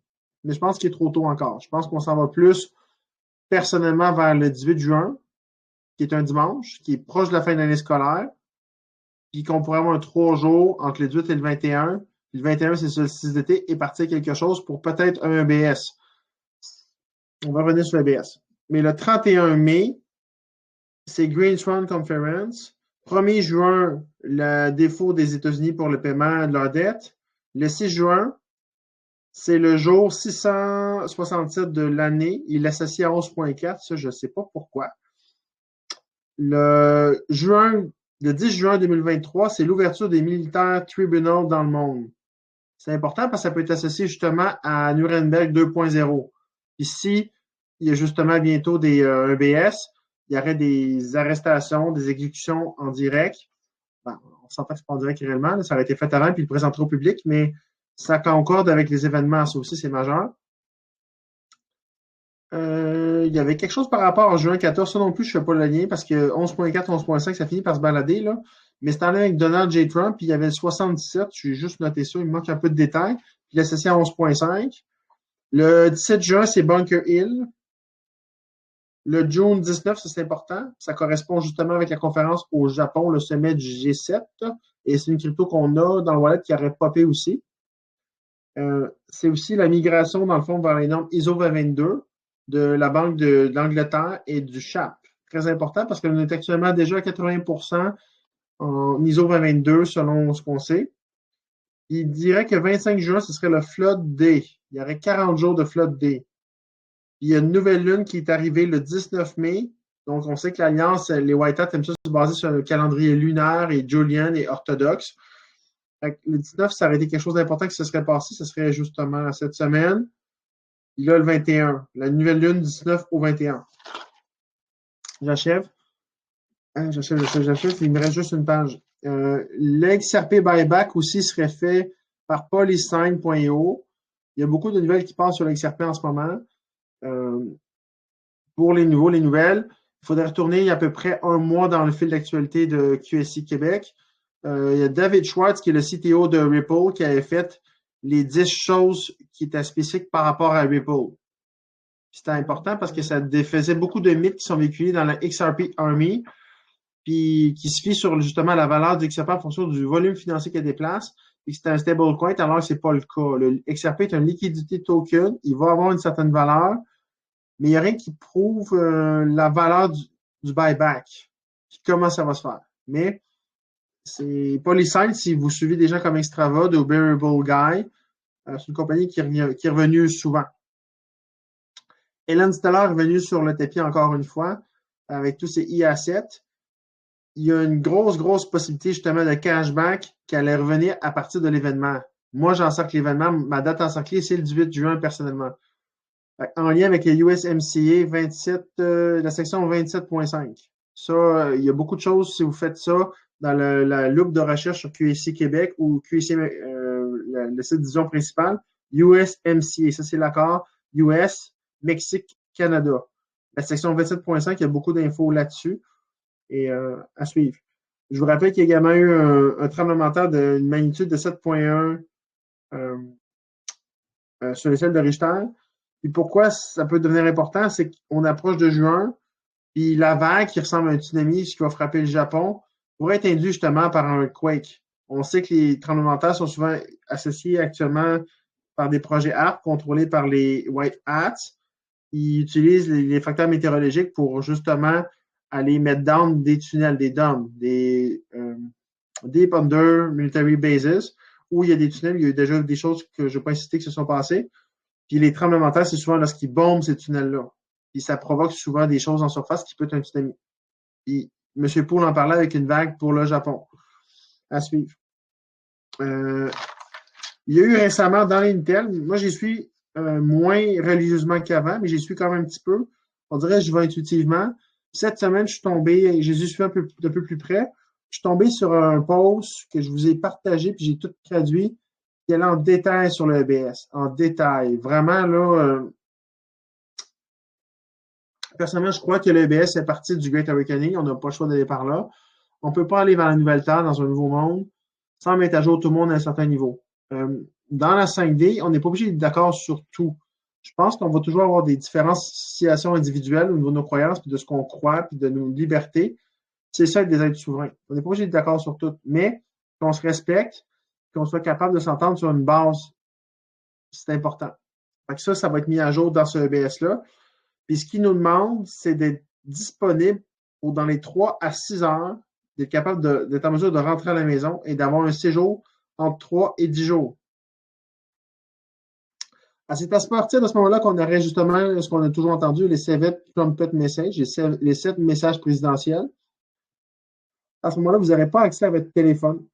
Mais je pense qu'il est trop tôt encore. Je pense qu'on s'en va plus personnellement vers le 18 juin, qui est un dimanche, qui est proche de la fin de l'année scolaire, puis qu'on pourrait avoir un 3 jours entre le 18 et le 21. Puis le 21, c'est le solstice d'été, et partir quelque chose pour peut-être un EBS. On va revenir sur l'EBS. Mais le 31 mai, c'est Green Swan Conference. 1er juin, le défaut des États-Unis pour le paiement de leur dette. Le 6 juin, c'est le jour 667 de l'année. Il est associé à 11,4. Ça, je ne sais pas pourquoi. Le 10 juin 2023, c'est l'ouverture des militaires tribunals dans le monde. C'est important parce que ça peut être associé justement à Nuremberg 2.0. Ici, il y a justement bientôt des EBS. Il y aurait des arrestations, des exécutions en direct. Bon, on s'entend que c'est pas en direct réellement, là, ça aurait été fait avant puis le présenterait au public, mais ça concorde avec les événements, ça aussi c'est majeur. Il y avait quelque chose par rapport à juin 14, ça non plus, je ne fais pas le lien parce que 11.4, 11.5, ça finit par se balader, là. Mais c'est en lien avec Donald J. Trump, puis il y avait le 77, j'ai juste noté ça, il me manque un peu de détails, puis il est associé à 11.5. Le 17 juin, c'est Bunker Hill. Le June 19, ça c'est important. Ça correspond justement avec la conférence au Japon, le sommet du G7. Et c'est une crypto qu'on a dans le wallet qui aurait popé aussi. C'est aussi la migration, dans le fond, vers les normes ISO 22 de la Banque d'Angleterre et du CHAP. Très important parce qu'on est actuellement déjà à 80% en ISO 22 selon ce qu'on sait. Il dirait que 25 juin, ce serait le Flood Day. Il y aurait 40 jours de Flood Day. Il y a une nouvelle lune qui est arrivée le 19 mai. Donc, on sait que l'Alliance, les White Hats aiment ça se baser sur un calendrier lunaire et Julian et orthodoxe. Le 19, ça aurait été quelque chose d'important qui se serait passé. Ce serait justement cette semaine. Il a le 21. La nouvelle lune du 19 au 21. J'achève. J'achève. Il me reste juste une page. L'XRP buyback aussi serait fait par polysign.io. Il y a beaucoup de nouvelles qui passent sur l'XRP en ce moment. Pour les nouvelles, il faudrait retourner il y a à peu près un mois dans le fil d'actualité de QSI Québec. Il y a David Schwartz, qui est le CTO de Ripple, qui avait fait les 10 choses qui étaient spécifiques par rapport à Ripple. C'était important parce que ça défaisait beaucoup de mythes qui sont véhiculés dans la XRP Army, puis qui se fient sur justement la valeur du XRP en fonction du volume financier qu'elle déplace, et que c'est un stablecoin, alors que c'est pas le cas. Le XRP est un liquidity token, il va avoir une certaine valeur, mais il n'y a rien qui prouve la valeur du buyback, puis comment ça va se faire. Mais c'est Polysign, si vous suivez des gens comme Extravod ou Bearable Guy, C'est une compagnie qui est revenue souvent. Hélène Steller est revenue sur le tapis encore une fois avec tous ses IA7. Il y a une grosse possibilité justement de cashback qui allait revenir à partir de l'événement. Moi, j'encercle l'événement. Ma date encerclée, c'est le 18 juin personnellement. En lien avec le USMCA 27, la section 27.5. Ça, il y a beaucoup de choses si vous faites ça dans la loupe de recherche sur QSC Québec ou QSC, le site division principale, USMCA. Ça, c'est l'accord US, Mexique, Canada. La section 27.5, il y a beaucoup d'infos là-dessus et à suivre. Je vous rappelle qu'il y a également eu un tremblement de terre d'une magnitude de 7.1 sur l'échelle de Richter. Puis pourquoi ça peut devenir important, c'est qu'on approche de juin, puis la vague qui ressemble à un tsunami, ce qui va frapper le Japon, pourrait être induit justement par un quake. On sait que les tremblements de terre sont souvent associés actuellement par des projets HARP contrôlés par les White Hats. Ils utilisent les facteurs météorologiques pour justement aller mettre down des tunnels, des DOM, des Deep Under Military Bases, où il y a des tunnels, il y a eu déjà des choses que je ne vais pas inciter qui se sont passées. Puis les tremblements de terre, c'est souvent lorsqu'ils bombent ces tunnels-là. Puis ça provoque souvent des choses en surface qui peut être un tsunami. Puis M. Poul en parlait avec une vague pour le Japon. À suivre. Il y a eu récemment dans l'Intel, moi j'y suis moins religieusement qu'avant, mais j'y suis quand même un petit peu. On dirait que je vais intuitivement. Cette semaine, je suis tombé, j'ai suivi un peu plus près. Je suis tombé sur un post que je vous ai partagé, puis j'ai tout traduit, qui allait en détail sur le EBS. En détail. Vraiment, là, personnellement, je crois que le EBS est parti du Great Awakening. On n'a pas le choix d'aller par là. On ne peut pas aller vers la nouvelle terre, dans un nouveau monde, sans mettre à jour tout le monde à un certain niveau. Dans la 5D, on n'est pas obligé d'être d'accord sur tout. Je pense qu'on va toujours avoir des différenciations individuelles au niveau de nos croyances, puis de ce qu'on croit, puis de nos libertés. C'est ça être des êtres souverains. On n'est pas obligé d'être d'accord sur tout, mais qu'on se respecte, qu'on soit capable de s'entendre sur une base, c'est important. Fait que ça va être mis à jour dans ce EBS-là. Puis ce qu'il nous demande, c'est d'être disponible dans les 3 à 6 heures, d'être capable d'être en mesure de rentrer à la maison et d'avoir un séjour entre 3 et 10 jours. C'est à partir de ce moment-là qu'on aurait justement ce qu'on a toujours entendu, les 7 trumpet messages, les 7 messages présidentiels. À ce moment-là, vous n'aurez pas accès à votre téléphone,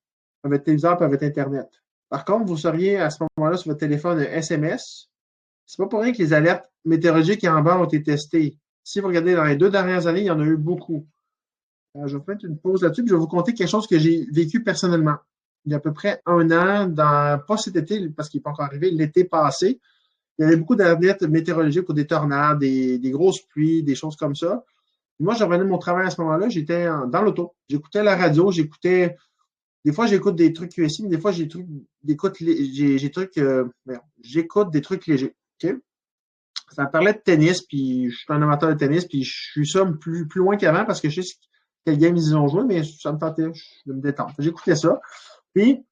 à votre téléviseur et à votre Internet. Par contre, vous seriez à ce moment-là sur votre téléphone un SMS. C'est pas pour rien que les alertes météorologiques en bas ont été testées. Si vous regardez dans les 2 dernières années, il y en a eu beaucoup. Je vais vous mettre une pause là-dessus, puis je vais vous conter quelque chose que j'ai vécu personnellement. Il y a à peu près 1 an, pas cet été, parce qu'il n'est pas encore arrivé, l'été passé, il y avait beaucoup d'alertes météorologiques pour des tornades, des grosses pluies, des choses comme ça. Moi, je revenais de mon travail à ce moment-là, j'étais dans l'auto. J'écoutais la radio, des fois, j'écoute des trucs QSI, mais des fois, j'écoute des trucs légers. Okay? Ça me parlait de tennis, puis je suis un amateur de tennis, puis je suis ça plus loin qu'avant parce que je sais quel game ils ont joué, mais ça me tentait de me détendre. J'écoutais ça. Puis,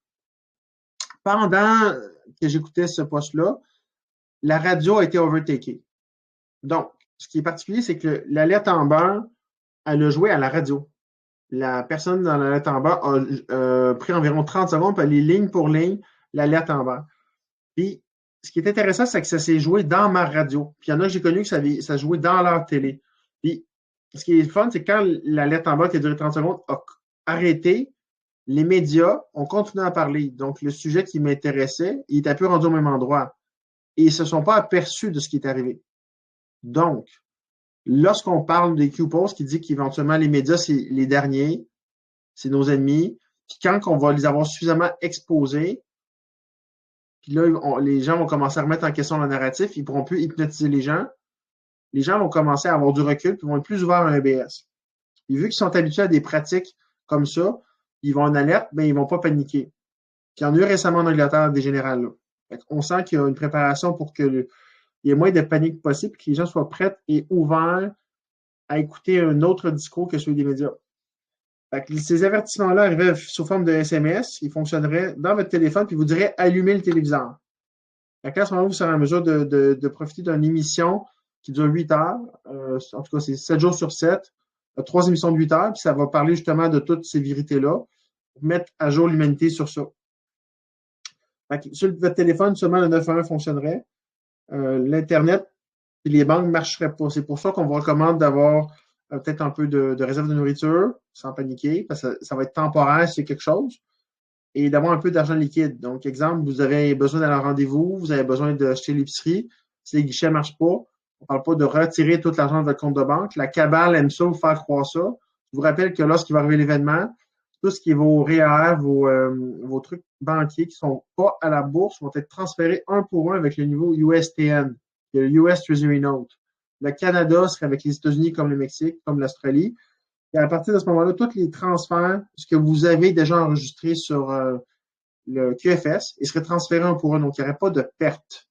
pendant que j'écoutais ce poste-là, la radio a été overtakée. Donc, ce qui est particulier, c'est que l'alerte Amber, elle a joué à la radio. La personne dans l'alerte Amber a pris environ 30 secondes pour aller ligne pour ligne l'alerte Amber. Puis, ce qui est intéressant, c'est que ça s'est joué dans ma radio. Puis, il y en a que j'ai connu que ça jouait dans leur télé. Puis, ce qui est fun, c'est que quand l'alerte Amber qui a duré 30 secondes a arrêté, les médias ont continué à parler. Donc, le sujet qui m'intéressait, il était un peu rendu au même endroit. Et ils ne se sont pas aperçus de ce qui est arrivé. Donc, lorsqu'on parle des Q-Posts qui dit qu'éventuellement les médias, c'est les derniers, c'est nos ennemis, puis quand on va les avoir suffisamment exposés, puis là, les gens vont commencer à remettre en question le narratif, ils ne pourront plus hypnotiser les gens vont commencer à avoir du recul, puis vont être plus ouverts à un EBS. Et vu qu'ils sont habitués à des pratiques comme ça, ils vont en alerte, mais ils ne vont pas paniquer. Puis il y en a eu récemment en Angleterre des générales là. On sent qu'il y a une préparation pour qu'il y ait moins de panique possible, que les gens soient prêts et ouverts à écouter un autre discours que celui des médias. Ces avertissements-là arrivaient sous forme de SMS, ils fonctionneraient dans votre téléphone, puis vous direz allumer le téléviseur. À ce moment-là, vous serez en mesure de profiter d'une émission qui dure 8 heures. En tout cas, c'est 7 jours sur 7, 3 émissions de 8 heures, puis ça va parler justement de toutes ces vérités-là, pour mettre à jour l'humanité sur ça. Sur votre téléphone, seulement le 911 fonctionnerait. L'Internet et les banques ne marcheraient pas. C'est pour ça qu'on vous recommande d'avoir peut-être un peu de réserve de nourriture, sans paniquer, parce que ça va être temporaire si c'est quelque chose, et d'avoir un peu d'argent liquide. Donc, exemple, vous avez besoin d'aller à un rendez-vous, vous avez besoin d'acheter l'épicerie. Si les guichets ne marchent pas, on ne parle pas de retirer tout l'argent de votre compte de banque. La cabale aime ça, vous faire croire ça. Je vous rappelle que lorsqu'il va arriver l'événement, tout ce qui est vos REER, vos trucs banquiers qui ne sont pas à la bourse vont être transférés un pour un avec le niveau USTN, le US Treasury Note. Le Canada serait avec les États-Unis comme le Mexique, comme l'Australie. Et à partir de ce moment-là, tous les transferts, ce que vous avez déjà enregistré sur le QFS, ils seraient transférés un pour un. Donc, il n'y aurait pas de perte.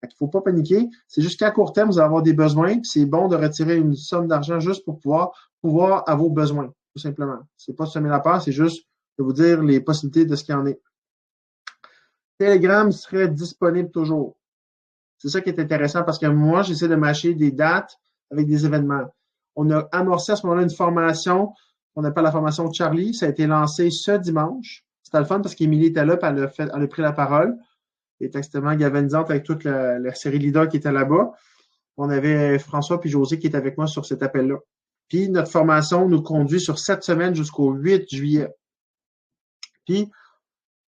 Il ne faut pas paniquer. C'est juste qu'à court terme, vous allez avoir des besoins. C'est bon de retirer une somme d'argent juste pour pouvoir à vos besoins, tout simplement. C'est pas semer la peur, c'est juste de vous dire les possibilités de ce qu'il y en est. Telegram serait disponible toujours. C'est ça qui est intéressant parce que moi, j'essaie de matcher des dates avec des événements. On a amorcé à ce moment-là une formation qu'on appelle la formation Charlie. Ça a été lancé ce dimanche. C'était le fun parce qu'Émilie était là et elle a pris la parole. Elle était extrêmement galvanisante avec toute la série leader qui était là-bas. On avait François puis José qui étaient avec moi sur cet appel-là. Puis notre formation nous conduit sur 7 semaines jusqu'au 8 juillet. Puis,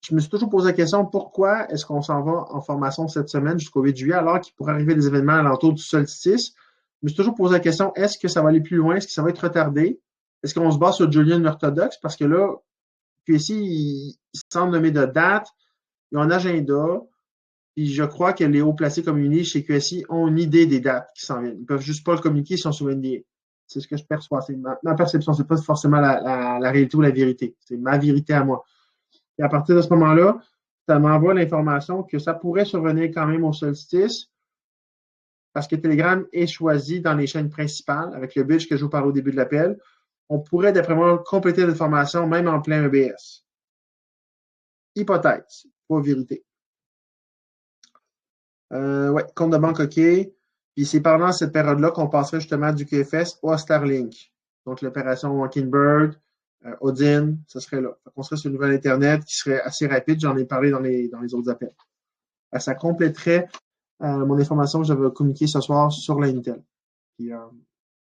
je me suis toujours posé la question, pourquoi est-ce qu'on s'en va en formation cette semaine jusqu'au 8 juillet alors qu'il pourrait arriver des événements alentour du solstice? Je me suis toujours posé la question, est-ce que ça va aller plus loin? Est-ce que ça va être retardé? Est-ce qu'on se base sur Julian orthodoxe? Parce que là, QSI, il semble nommer de date, ils ont un agenda, puis je crois que les hauts placés communis chez QSI ont une idée des dates qui s'en viennent. Ils peuvent juste pas le communiquer, ils sont sous NDA. C'est ce que je perçois. C'est ma perception, c'est pas forcément la réalité ou la vérité. C'est ma vérité à moi. Et à partir de ce moment-là, ça m'envoie l'information que ça pourrait survenir quand même au solstice parce que Telegram est choisi dans les chaînes principales avec le budget que je vous parlais au début de l'appel. On pourrait, d'après moi, compléter l'information même en plein EBS. Hypothèse, pas vérité. Ouais, compte de banque OK. Puis c'est pendant cette période-là qu'on passerait justement du QFS au Starlink. Donc l'opération Mockingbird, Odin, ça serait là. On serait sur une nouvelle Internet qui serait assez rapide. J'en ai parlé dans les autres appels. Ça compléterait mon information que j'avais communiquée ce soir sur l'Intel. Puis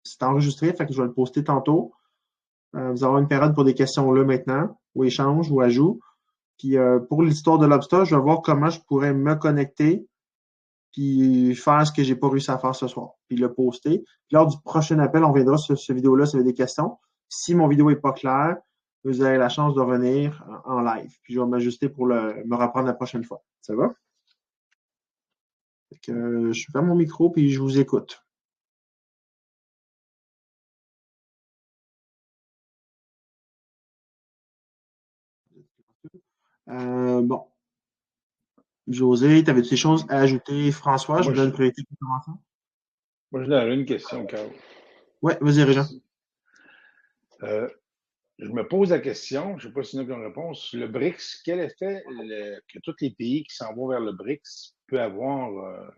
c'est enregistré, fait que je vais le poster tantôt. Vous aurez une période pour des questions là maintenant, ou échange, ou ajout. Puis pour l'histoire de l'Obsta, je vais voir comment je pourrais me connecter puis faire ce que j'ai pas réussi à faire ce soir, puis le poster. Puis lors du prochain appel, on viendra sur cette vidéo-là si vous avez des questions. Si mon vidéo est pas claire, vous avez la chance de revenir en live. Puis je vais m'ajuster pour me reprendre la prochaine fois. Ça va? Fait que, je ferme mon micro puis je vous écoute. Bon. José, tu avais-tu des choses à ajouter? François, je vous donne priorité pour commencer. Moi, j'ai une question, Carl. Oui, vas-y, Régent. Je me pose la question, je ne sais pas si nous avons une réponse. Le BRICS, quel effet que tous les pays qui s'en vont vers le BRICS peuvent avoir?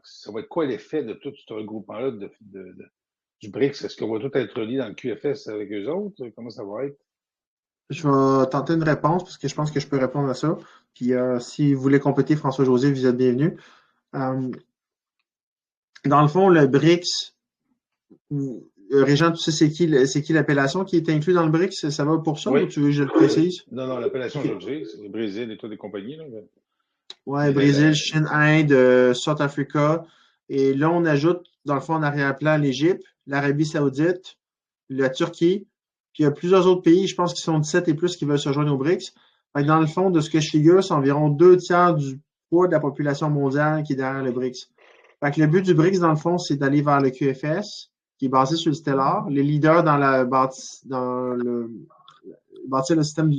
Ça va être quoi l'effet de tout ce regroupement-là du BRICS? Est-ce qu'on va tout être relié dans le QFS avec eux autres? Comment ça va être? Je vais tenter une réponse parce que je pense que je peux répondre à ça. Puis si vous voulez compléter, François-José, vous êtes bienvenu. Dans le fond, le BRICS, Régent, tu sais c'est qui l'appellation qui est inclus dans le BRICS? Ça va pour ça ou tu veux que je le précise? Non, l'appellation, je le sais. C'est le Brésil et toutes les compagnies. Là. Oui, Brésil, Chine, Inde, South Africa. Et là, on ajoute, dans le fond, en arrière-plan, l'Égypte, l'Arabie Saoudite, la Turquie. Puis il y a plusieurs autres pays, je pense qu'ils sont 17 et plus qui veulent se joindre au BRICS. Fait que dans le fond, de ce que je figure, c'est environ 2/3 du poids de la population mondiale qui est derrière le BRICS. Fait que le but du BRICS, dans le fond, c'est d'aller vers le QFS, qui est basé sur le Stellar. Les leaders bâtir le système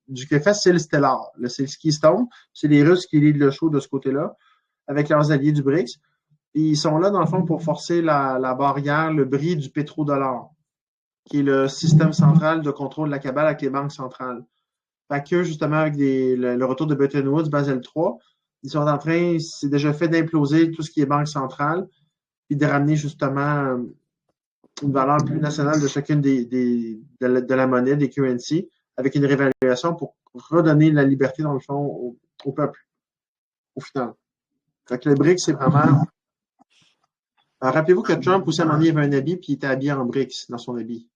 du QFS, c'est le Stellar. C'est le Keystone. C'est les Russes qui lead le show de ce côté-là, avec leurs alliés du BRICS. Et ils sont là, dans le fond, pour forcer la barrière, le bris du pétrodollar, qui est le système central de contrôle de la cabale avec les banques centrales. Fait que, justement, avec le retour de Bretton Woods, Basel III, ils sont en train, c'est déjà fait d'imploser tout ce qui est banque centrale, puis de ramener, justement, une valeur plus nationale de chacune de la monnaie, des currencies, avec une réévaluation pour redonner la liberté, dans le fond, au peuple. au final. Fait que le BRICS, c'est vraiment. Rappelez-vous que Trump aussi à un moment donné, il avait un habit puis il était habillé en BRICS dans son habit.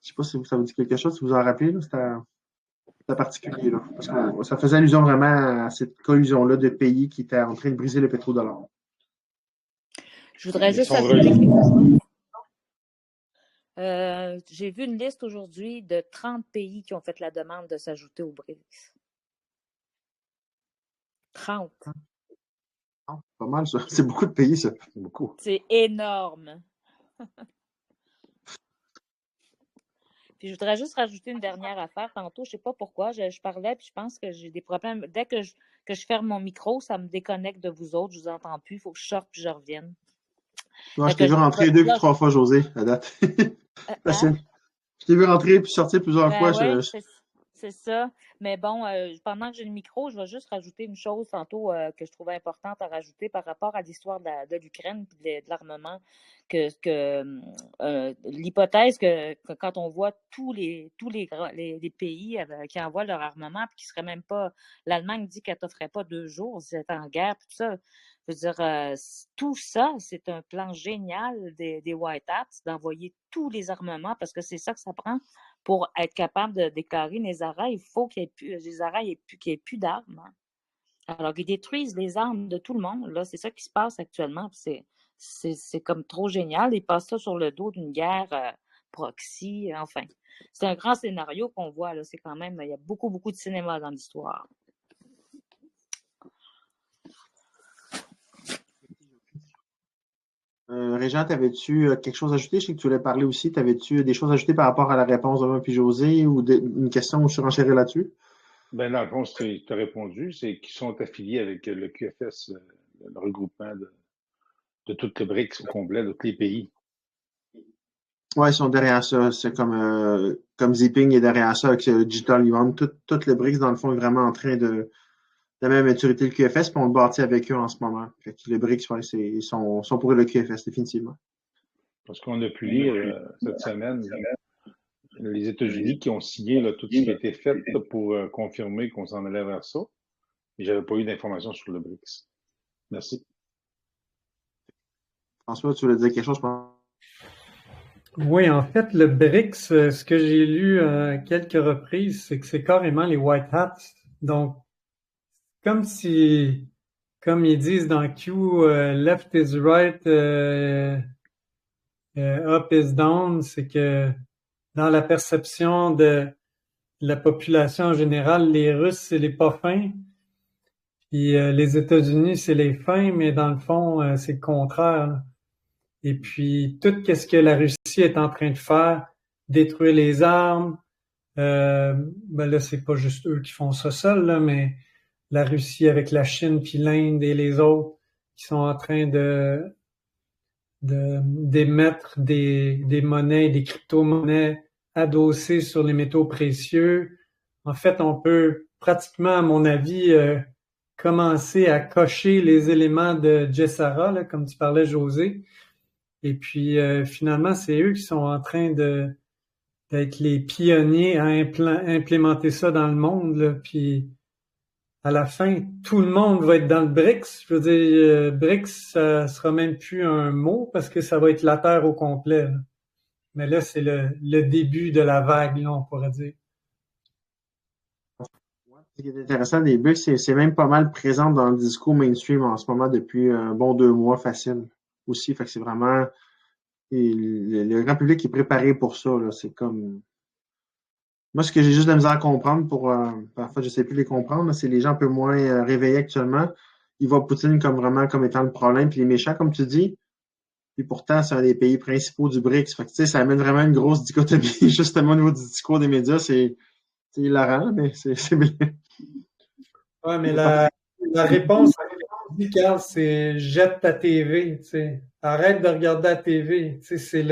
Je sais pas si ça vous dit quelque chose, si vous en rappelez, là, c'était particulier, là. Parce que ça faisait allusion vraiment à cette collusion-là de pays qui étaient en train de briser le pétrodollar. Je voudrais juste ajouter quelque chose. J'ai vu une liste aujourd'hui de 30 pays qui ont fait la demande de s'ajouter au BRICS. 30. Pas mal, ça. C'est beaucoup de pays, ça. C'est beaucoup. C'est énorme. Puis je voudrais juste rajouter une dernière affaire. Tantôt, je ne sais pas pourquoi, je parlais, puis je pense que j'ai des problèmes. Dès que je ferme mon micro, ça me déconnecte de vous autres. Je ne vous entends plus. Il faut que je sorte puis je revienne. Ouais, je t'ai vu rentrer 2 puis 3 fois, José, à date. Facile. Je t'ai vu rentrer puis sortir plusieurs fois. Oui, c'est ça. Mais bon, pendant que j'ai le micro, je vais juste rajouter une chose tantôt que je trouvais importante à rajouter par rapport à l'histoire de l'Ukraine et de l'armement. L'hypothèse que quand on voit tous les pays qui envoient leur armement puis qui ne seraient même pas. L'Allemagne dit qu'elle ne t'offrait pas 2 jours si elle est en guerre, tout ça. Je veux dire, tout ça, c'est un plan génial des White Hats d'envoyer tous les armements parce que c'est ça que ça prend pour être capable de déclarer les arrêts. Il faut qu'il n'y ait plus d'armes. Alors, ils détruisent les armes de tout le monde. Là, c'est ça qui se passe actuellement. C'est comme trop génial. Ils passent ça sur le dos d'une guerre proxy. Enfin, c'est un grand scénario qu'on voit. Là. C'est quand même, il y a beaucoup, beaucoup de cinéma dans l'histoire. Régent, t'avais-tu quelque chose à ajouter? Je sais que tu voulais parler aussi. T'avais-tu des choses à ajouter par rapport à la réponse de moi puis José ou une question où je surenchérais là-dessus? Ben, dans le fond, tu as répondu, c'est qu'ils sont affiliés avec le QFS, le regroupement de toutes les BRICS au complet, de tous les pays. Oui, ils sont derrière ça. C'est comme Zipping est derrière ça avec Digital Yuan. Toutes les BRICS, dans le fond, est vraiment en train de la même maturité que le QFS, puis on le bâtit avec eux en ce moment. Fait que les BRICS, ouais, ils sont pour le QFS, définitivement. Parce qu'on a pu lire cette semaine les États-Unis qui ont signé là, tout ce qui a été fait pour confirmer qu'on s'en allait vers ça. Et j'avais pas eu d'informations sur le BRICS. Merci. François, tu voulais dire quelque chose, je pense? Oui, en fait, le BRICS, ce que j'ai lu à quelques reprises, c'est que c'est carrément les White Hats. Donc, comme ils disent dans Q, left is right, up is down, c'est que dans la perception de la population en général, les Russes, c'est les pas fins, puis les États-Unis, c'est les fins, mais dans le fond, c'est le contraire. Là. Et puis, tout ce que la Russie est en train de faire, détruire les armes, ben là, c'est pas juste eux qui font ça seuls, là, mais la Russie avec la Chine puis l'Inde et les autres qui sont en train d'émettre des monnaies, des crypto-monnaies adossées sur les métaux précieux. En fait, on peut pratiquement, à mon avis, commencer à cocher les éléments de Jessara, là, comme tu parlais, José. Et puis, finalement, c'est eux qui sont en train d'être les pionniers à implémenter ça dans le monde, là. Puis, à la fin, tout le monde va être dans le BRICS. Je veux dire, BRICS, ça sera même plus un mot parce que ça va être la Terre au complet. Là. Mais là, c'est le début de la vague, là, on pourrait dire. Ce qui est intéressant des BRICS, c'est même pas mal présent dans le discours mainstream en ce moment depuis un bon 2 mois facile aussi. Fait que c'est vraiment le grand public est préparé pour ça. Là. C'est comme. Moi, ce que j'ai juste de la misère à comprendre parfois, je ne sais plus les comprendre, c'est les gens un peu moins réveillés actuellement. Ils voient Poutine comme étant le problème, puis les méchants, comme tu dis. Puis pourtant, c'est un des pays principaux du BRICS. Fait que, ça amène vraiment une grosse dichotomie, justement, au niveau du discours des médias. C'est hilarant, mais c'est bien. Ouais, mais la réponse Carl, c'est jette ta TV, tu sais. Arrête de regarder la TV. Tu sais, c'est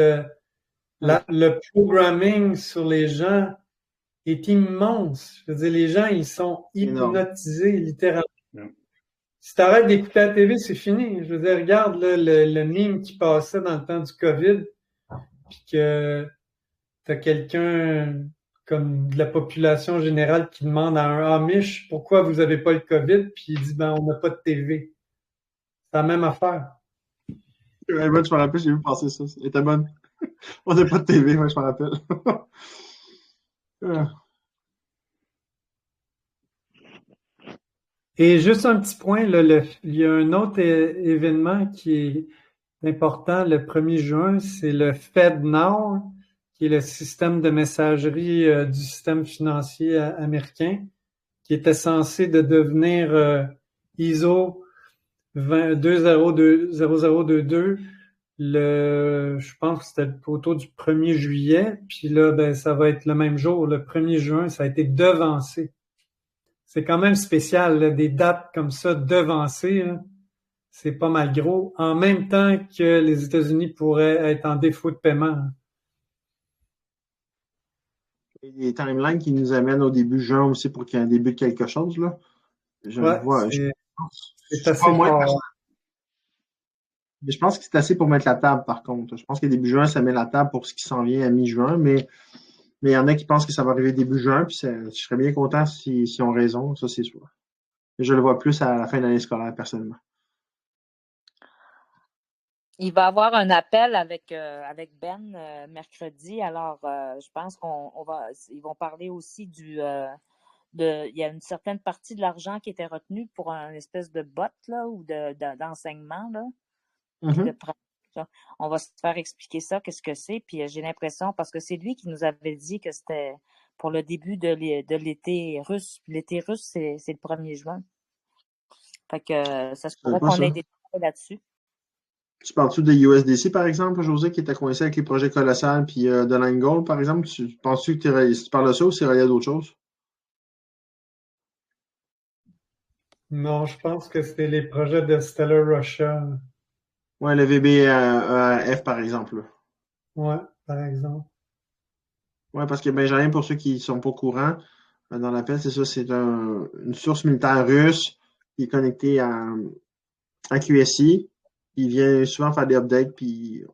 le programming sur les gens est immense. Je veux dire, les gens, ils sont hypnotisés, littéralement. Si tu arrêtes d'écouter la TV, c'est fini. Je veux dire, regarde là, le meme qui passait dans le temps du COVID, puis que t'as quelqu'un comme de la population générale qui demande à un Amish pourquoi vous n'avez pas le COVID, puis il dit ben on n'a pas de TV. C'est la même affaire. Ouais, je me rappelle, j'ai vu passer ça. Elle était bonne. On n'a pas de TV, ouais, je me rappelle. Et juste un petit point, là, il y a un autre événement qui est important le 1er juin, c'est le FedNow, qui est le système de messagerie du système financier américain, qui était censé de devenir ISO 0022. Je pense que c'était autour du 1er juillet, puis là, ben, ça va être le même jour, le 1er juin, ça a été devancé. C'est quand même spécial, là, des dates comme ça devancées, là. C'est pas mal gros, en même temps que les États-Unis pourraient être en défaut de paiement. Il y a des timelines qui nous amènent au début juin aussi pour qu'il y ait un début de quelque chose, là. Je vois. C'est assez fort. Mais je pense que c'est assez pour mettre la table, par contre. Je pense que début juin, ça met la table pour ce qui s'en vient à mi-juin, mais il y en a qui pensent que ça va arriver début juin, puis je serais bien content s'ils ont raison, ça c'est sûr. Mais je le vois plus à la fin de l'année scolaire, personnellement. Il va y avoir un appel avec Ben mercredi. Alors, je pense ils vont parler aussi il y a une certaine partie de l'argent qui était retenue pour un espèce de bot là, ou d'enseignement là. Mm-hmm. On va se faire expliquer ça, qu'est-ce que c'est. Puis j'ai l'impression, parce que c'est lui qui nous avait dit que c'était pour le début de l'été russe. L'été russe, c'est le 1er juin. Fait que ça se pourrait qu'on ait des détails là-dessus. Tu parles-tu de USDC, par exemple, José, qui était coincé avec les projets Colossal puis de Langgold, par exemple? Penses-tu que tu parles de ça ou c'est relié à d'autres choses? Non, je pense que c'était les projets de Stellar Russia. Ouais, le VBF, par exemple. Ouais, par exemple. Ouais, parce que Benjamin, pour ceux qui sont pas au courant, dans l'appel, c'est ça, c'est une source militaire russe qui est connectée à QSI. Il vient souvent faire des updates, puis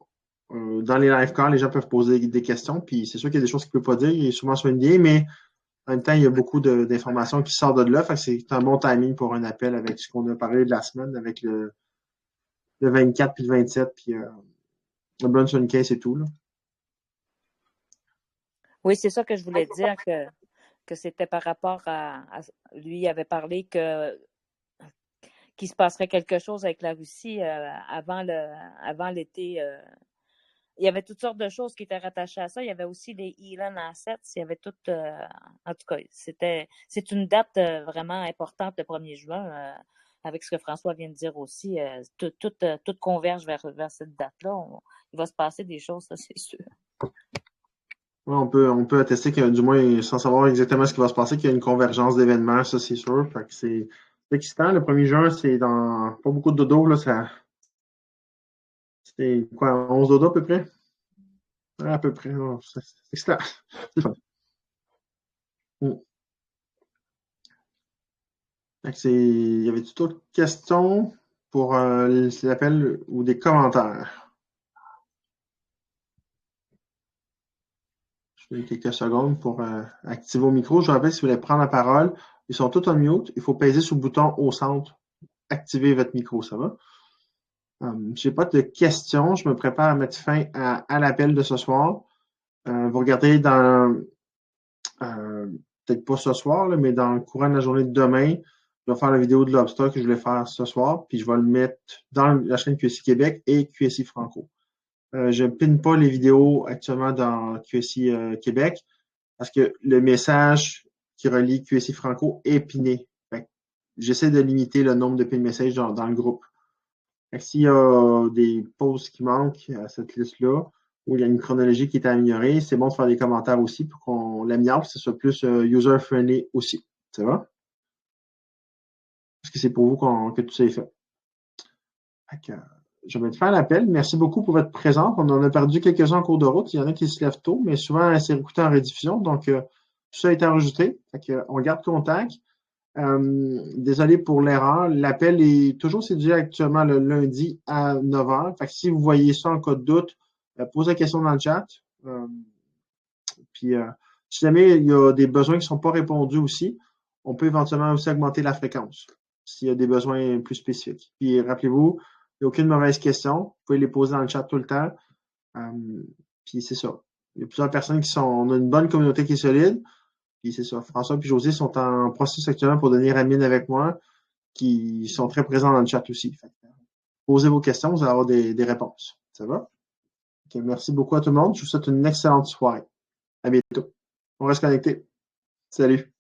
dans les live calls, les gens peuvent poser des questions, puis c'est sûr qu'il y a des choses qu'il ne peut pas dire, il est souvent sur NDA, mais en même temps, il y a beaucoup d'informations qui sortent de là, fait que c'est un bon timing pour un appel avec ce qu'on a parlé de la semaine, avec le 24 puis le 27, puis le Brunson Case et tout, là. Oui, c'est ça que je voulais dire, que c'était par rapport à lui, il avait parlé qu'il se passerait quelque chose avec la Russie avant l'été. Il y avait toutes sortes de choses qui étaient rattachées à ça. Il y avait aussi les Elon Assets. Il y avait tout. En tout cas, c'est une date vraiment importante, le 1er juin, avec ce que François vient de dire aussi. Tout converge vers cette date-là. Il va se passer des choses, ça, c'est sûr. Ouais, on peut attester que, du moins, sans savoir exactement ce qui va se passer, qu'il y a une convergence d'événements, ça, c'est sûr. Fait que c'est excitant. Le 1er juin, c'est dans pas beaucoup de dodo, là. C'est quoi, 11 dodo à peu près? Ouais, à peu près. C'est excitant. C'est fun. Il y avait tout autre questions pour l'appel ou des commentaires? Je vais quelques secondes pour activer vos micros. Je vous rappelle, si vous voulez prendre la parole, ils sont tous en mute. Il faut peser sur le bouton au centre. Activer votre micro, ça va? Je n'ai pas de questions. Je me prépare à mettre fin à l'appel de ce soir. Vous regardez peut-être pas ce soir, là, mais dans le courant de la journée de demain, je vais faire la vidéo de Lobster que je voulais faire ce soir, puis je vais le mettre dans la chaîne QSI Québec et QSI Franco. Je ne pine pas les vidéos actuellement dans QSI Québec parce que le message qui relie QSI Franco est piné. J'essaie de limiter le nombre de pin messages dans le groupe. S'il y a des pauses qui manquent à cette liste-là, où il y a une chronologie qui est améliorée, c'est bon de faire des commentaires aussi pour qu'on l'améliore, que ce soit plus user-friendly aussi. Ça va? Parce que c'est pour vous que tout ça est fait. Je vais te faire l'appel. Merci beaucoup pour votre présence. On en a perdu quelques-uns en cours de route. Il y en a qui se lèvent tôt, mais souvent, c'est écouté en rediffusion. Donc, tout ça a été enregistré. On garde contact. Désolé pour l'erreur. L'appel est toujours séduit actuellement le lundi à 9h. Fait que si vous voyez ça en cas de doute, posez la question dans le chat. Puis Si jamais il y a des besoins qui ne sont pas répondus aussi, on peut éventuellement aussi augmenter la fréquence s'il y a des besoins plus spécifiques. Puis rappelez-vous, il n'y a aucune mauvaise question. Vous pouvez les poser dans le chat tout le temps. Puis c'est ça. Il y a plusieurs personnes on a une bonne communauté qui est solide. Puis c'est ça. François et José sont en processus actuellement pour devenir admin avec moi, qui sont très présents dans le chat aussi. Fait, posez vos questions, vous allez avoir des réponses. Ça va? Okay, merci beaucoup à tout le monde. Je vous souhaite une excellente soirée. À bientôt. On reste connecté. Salut.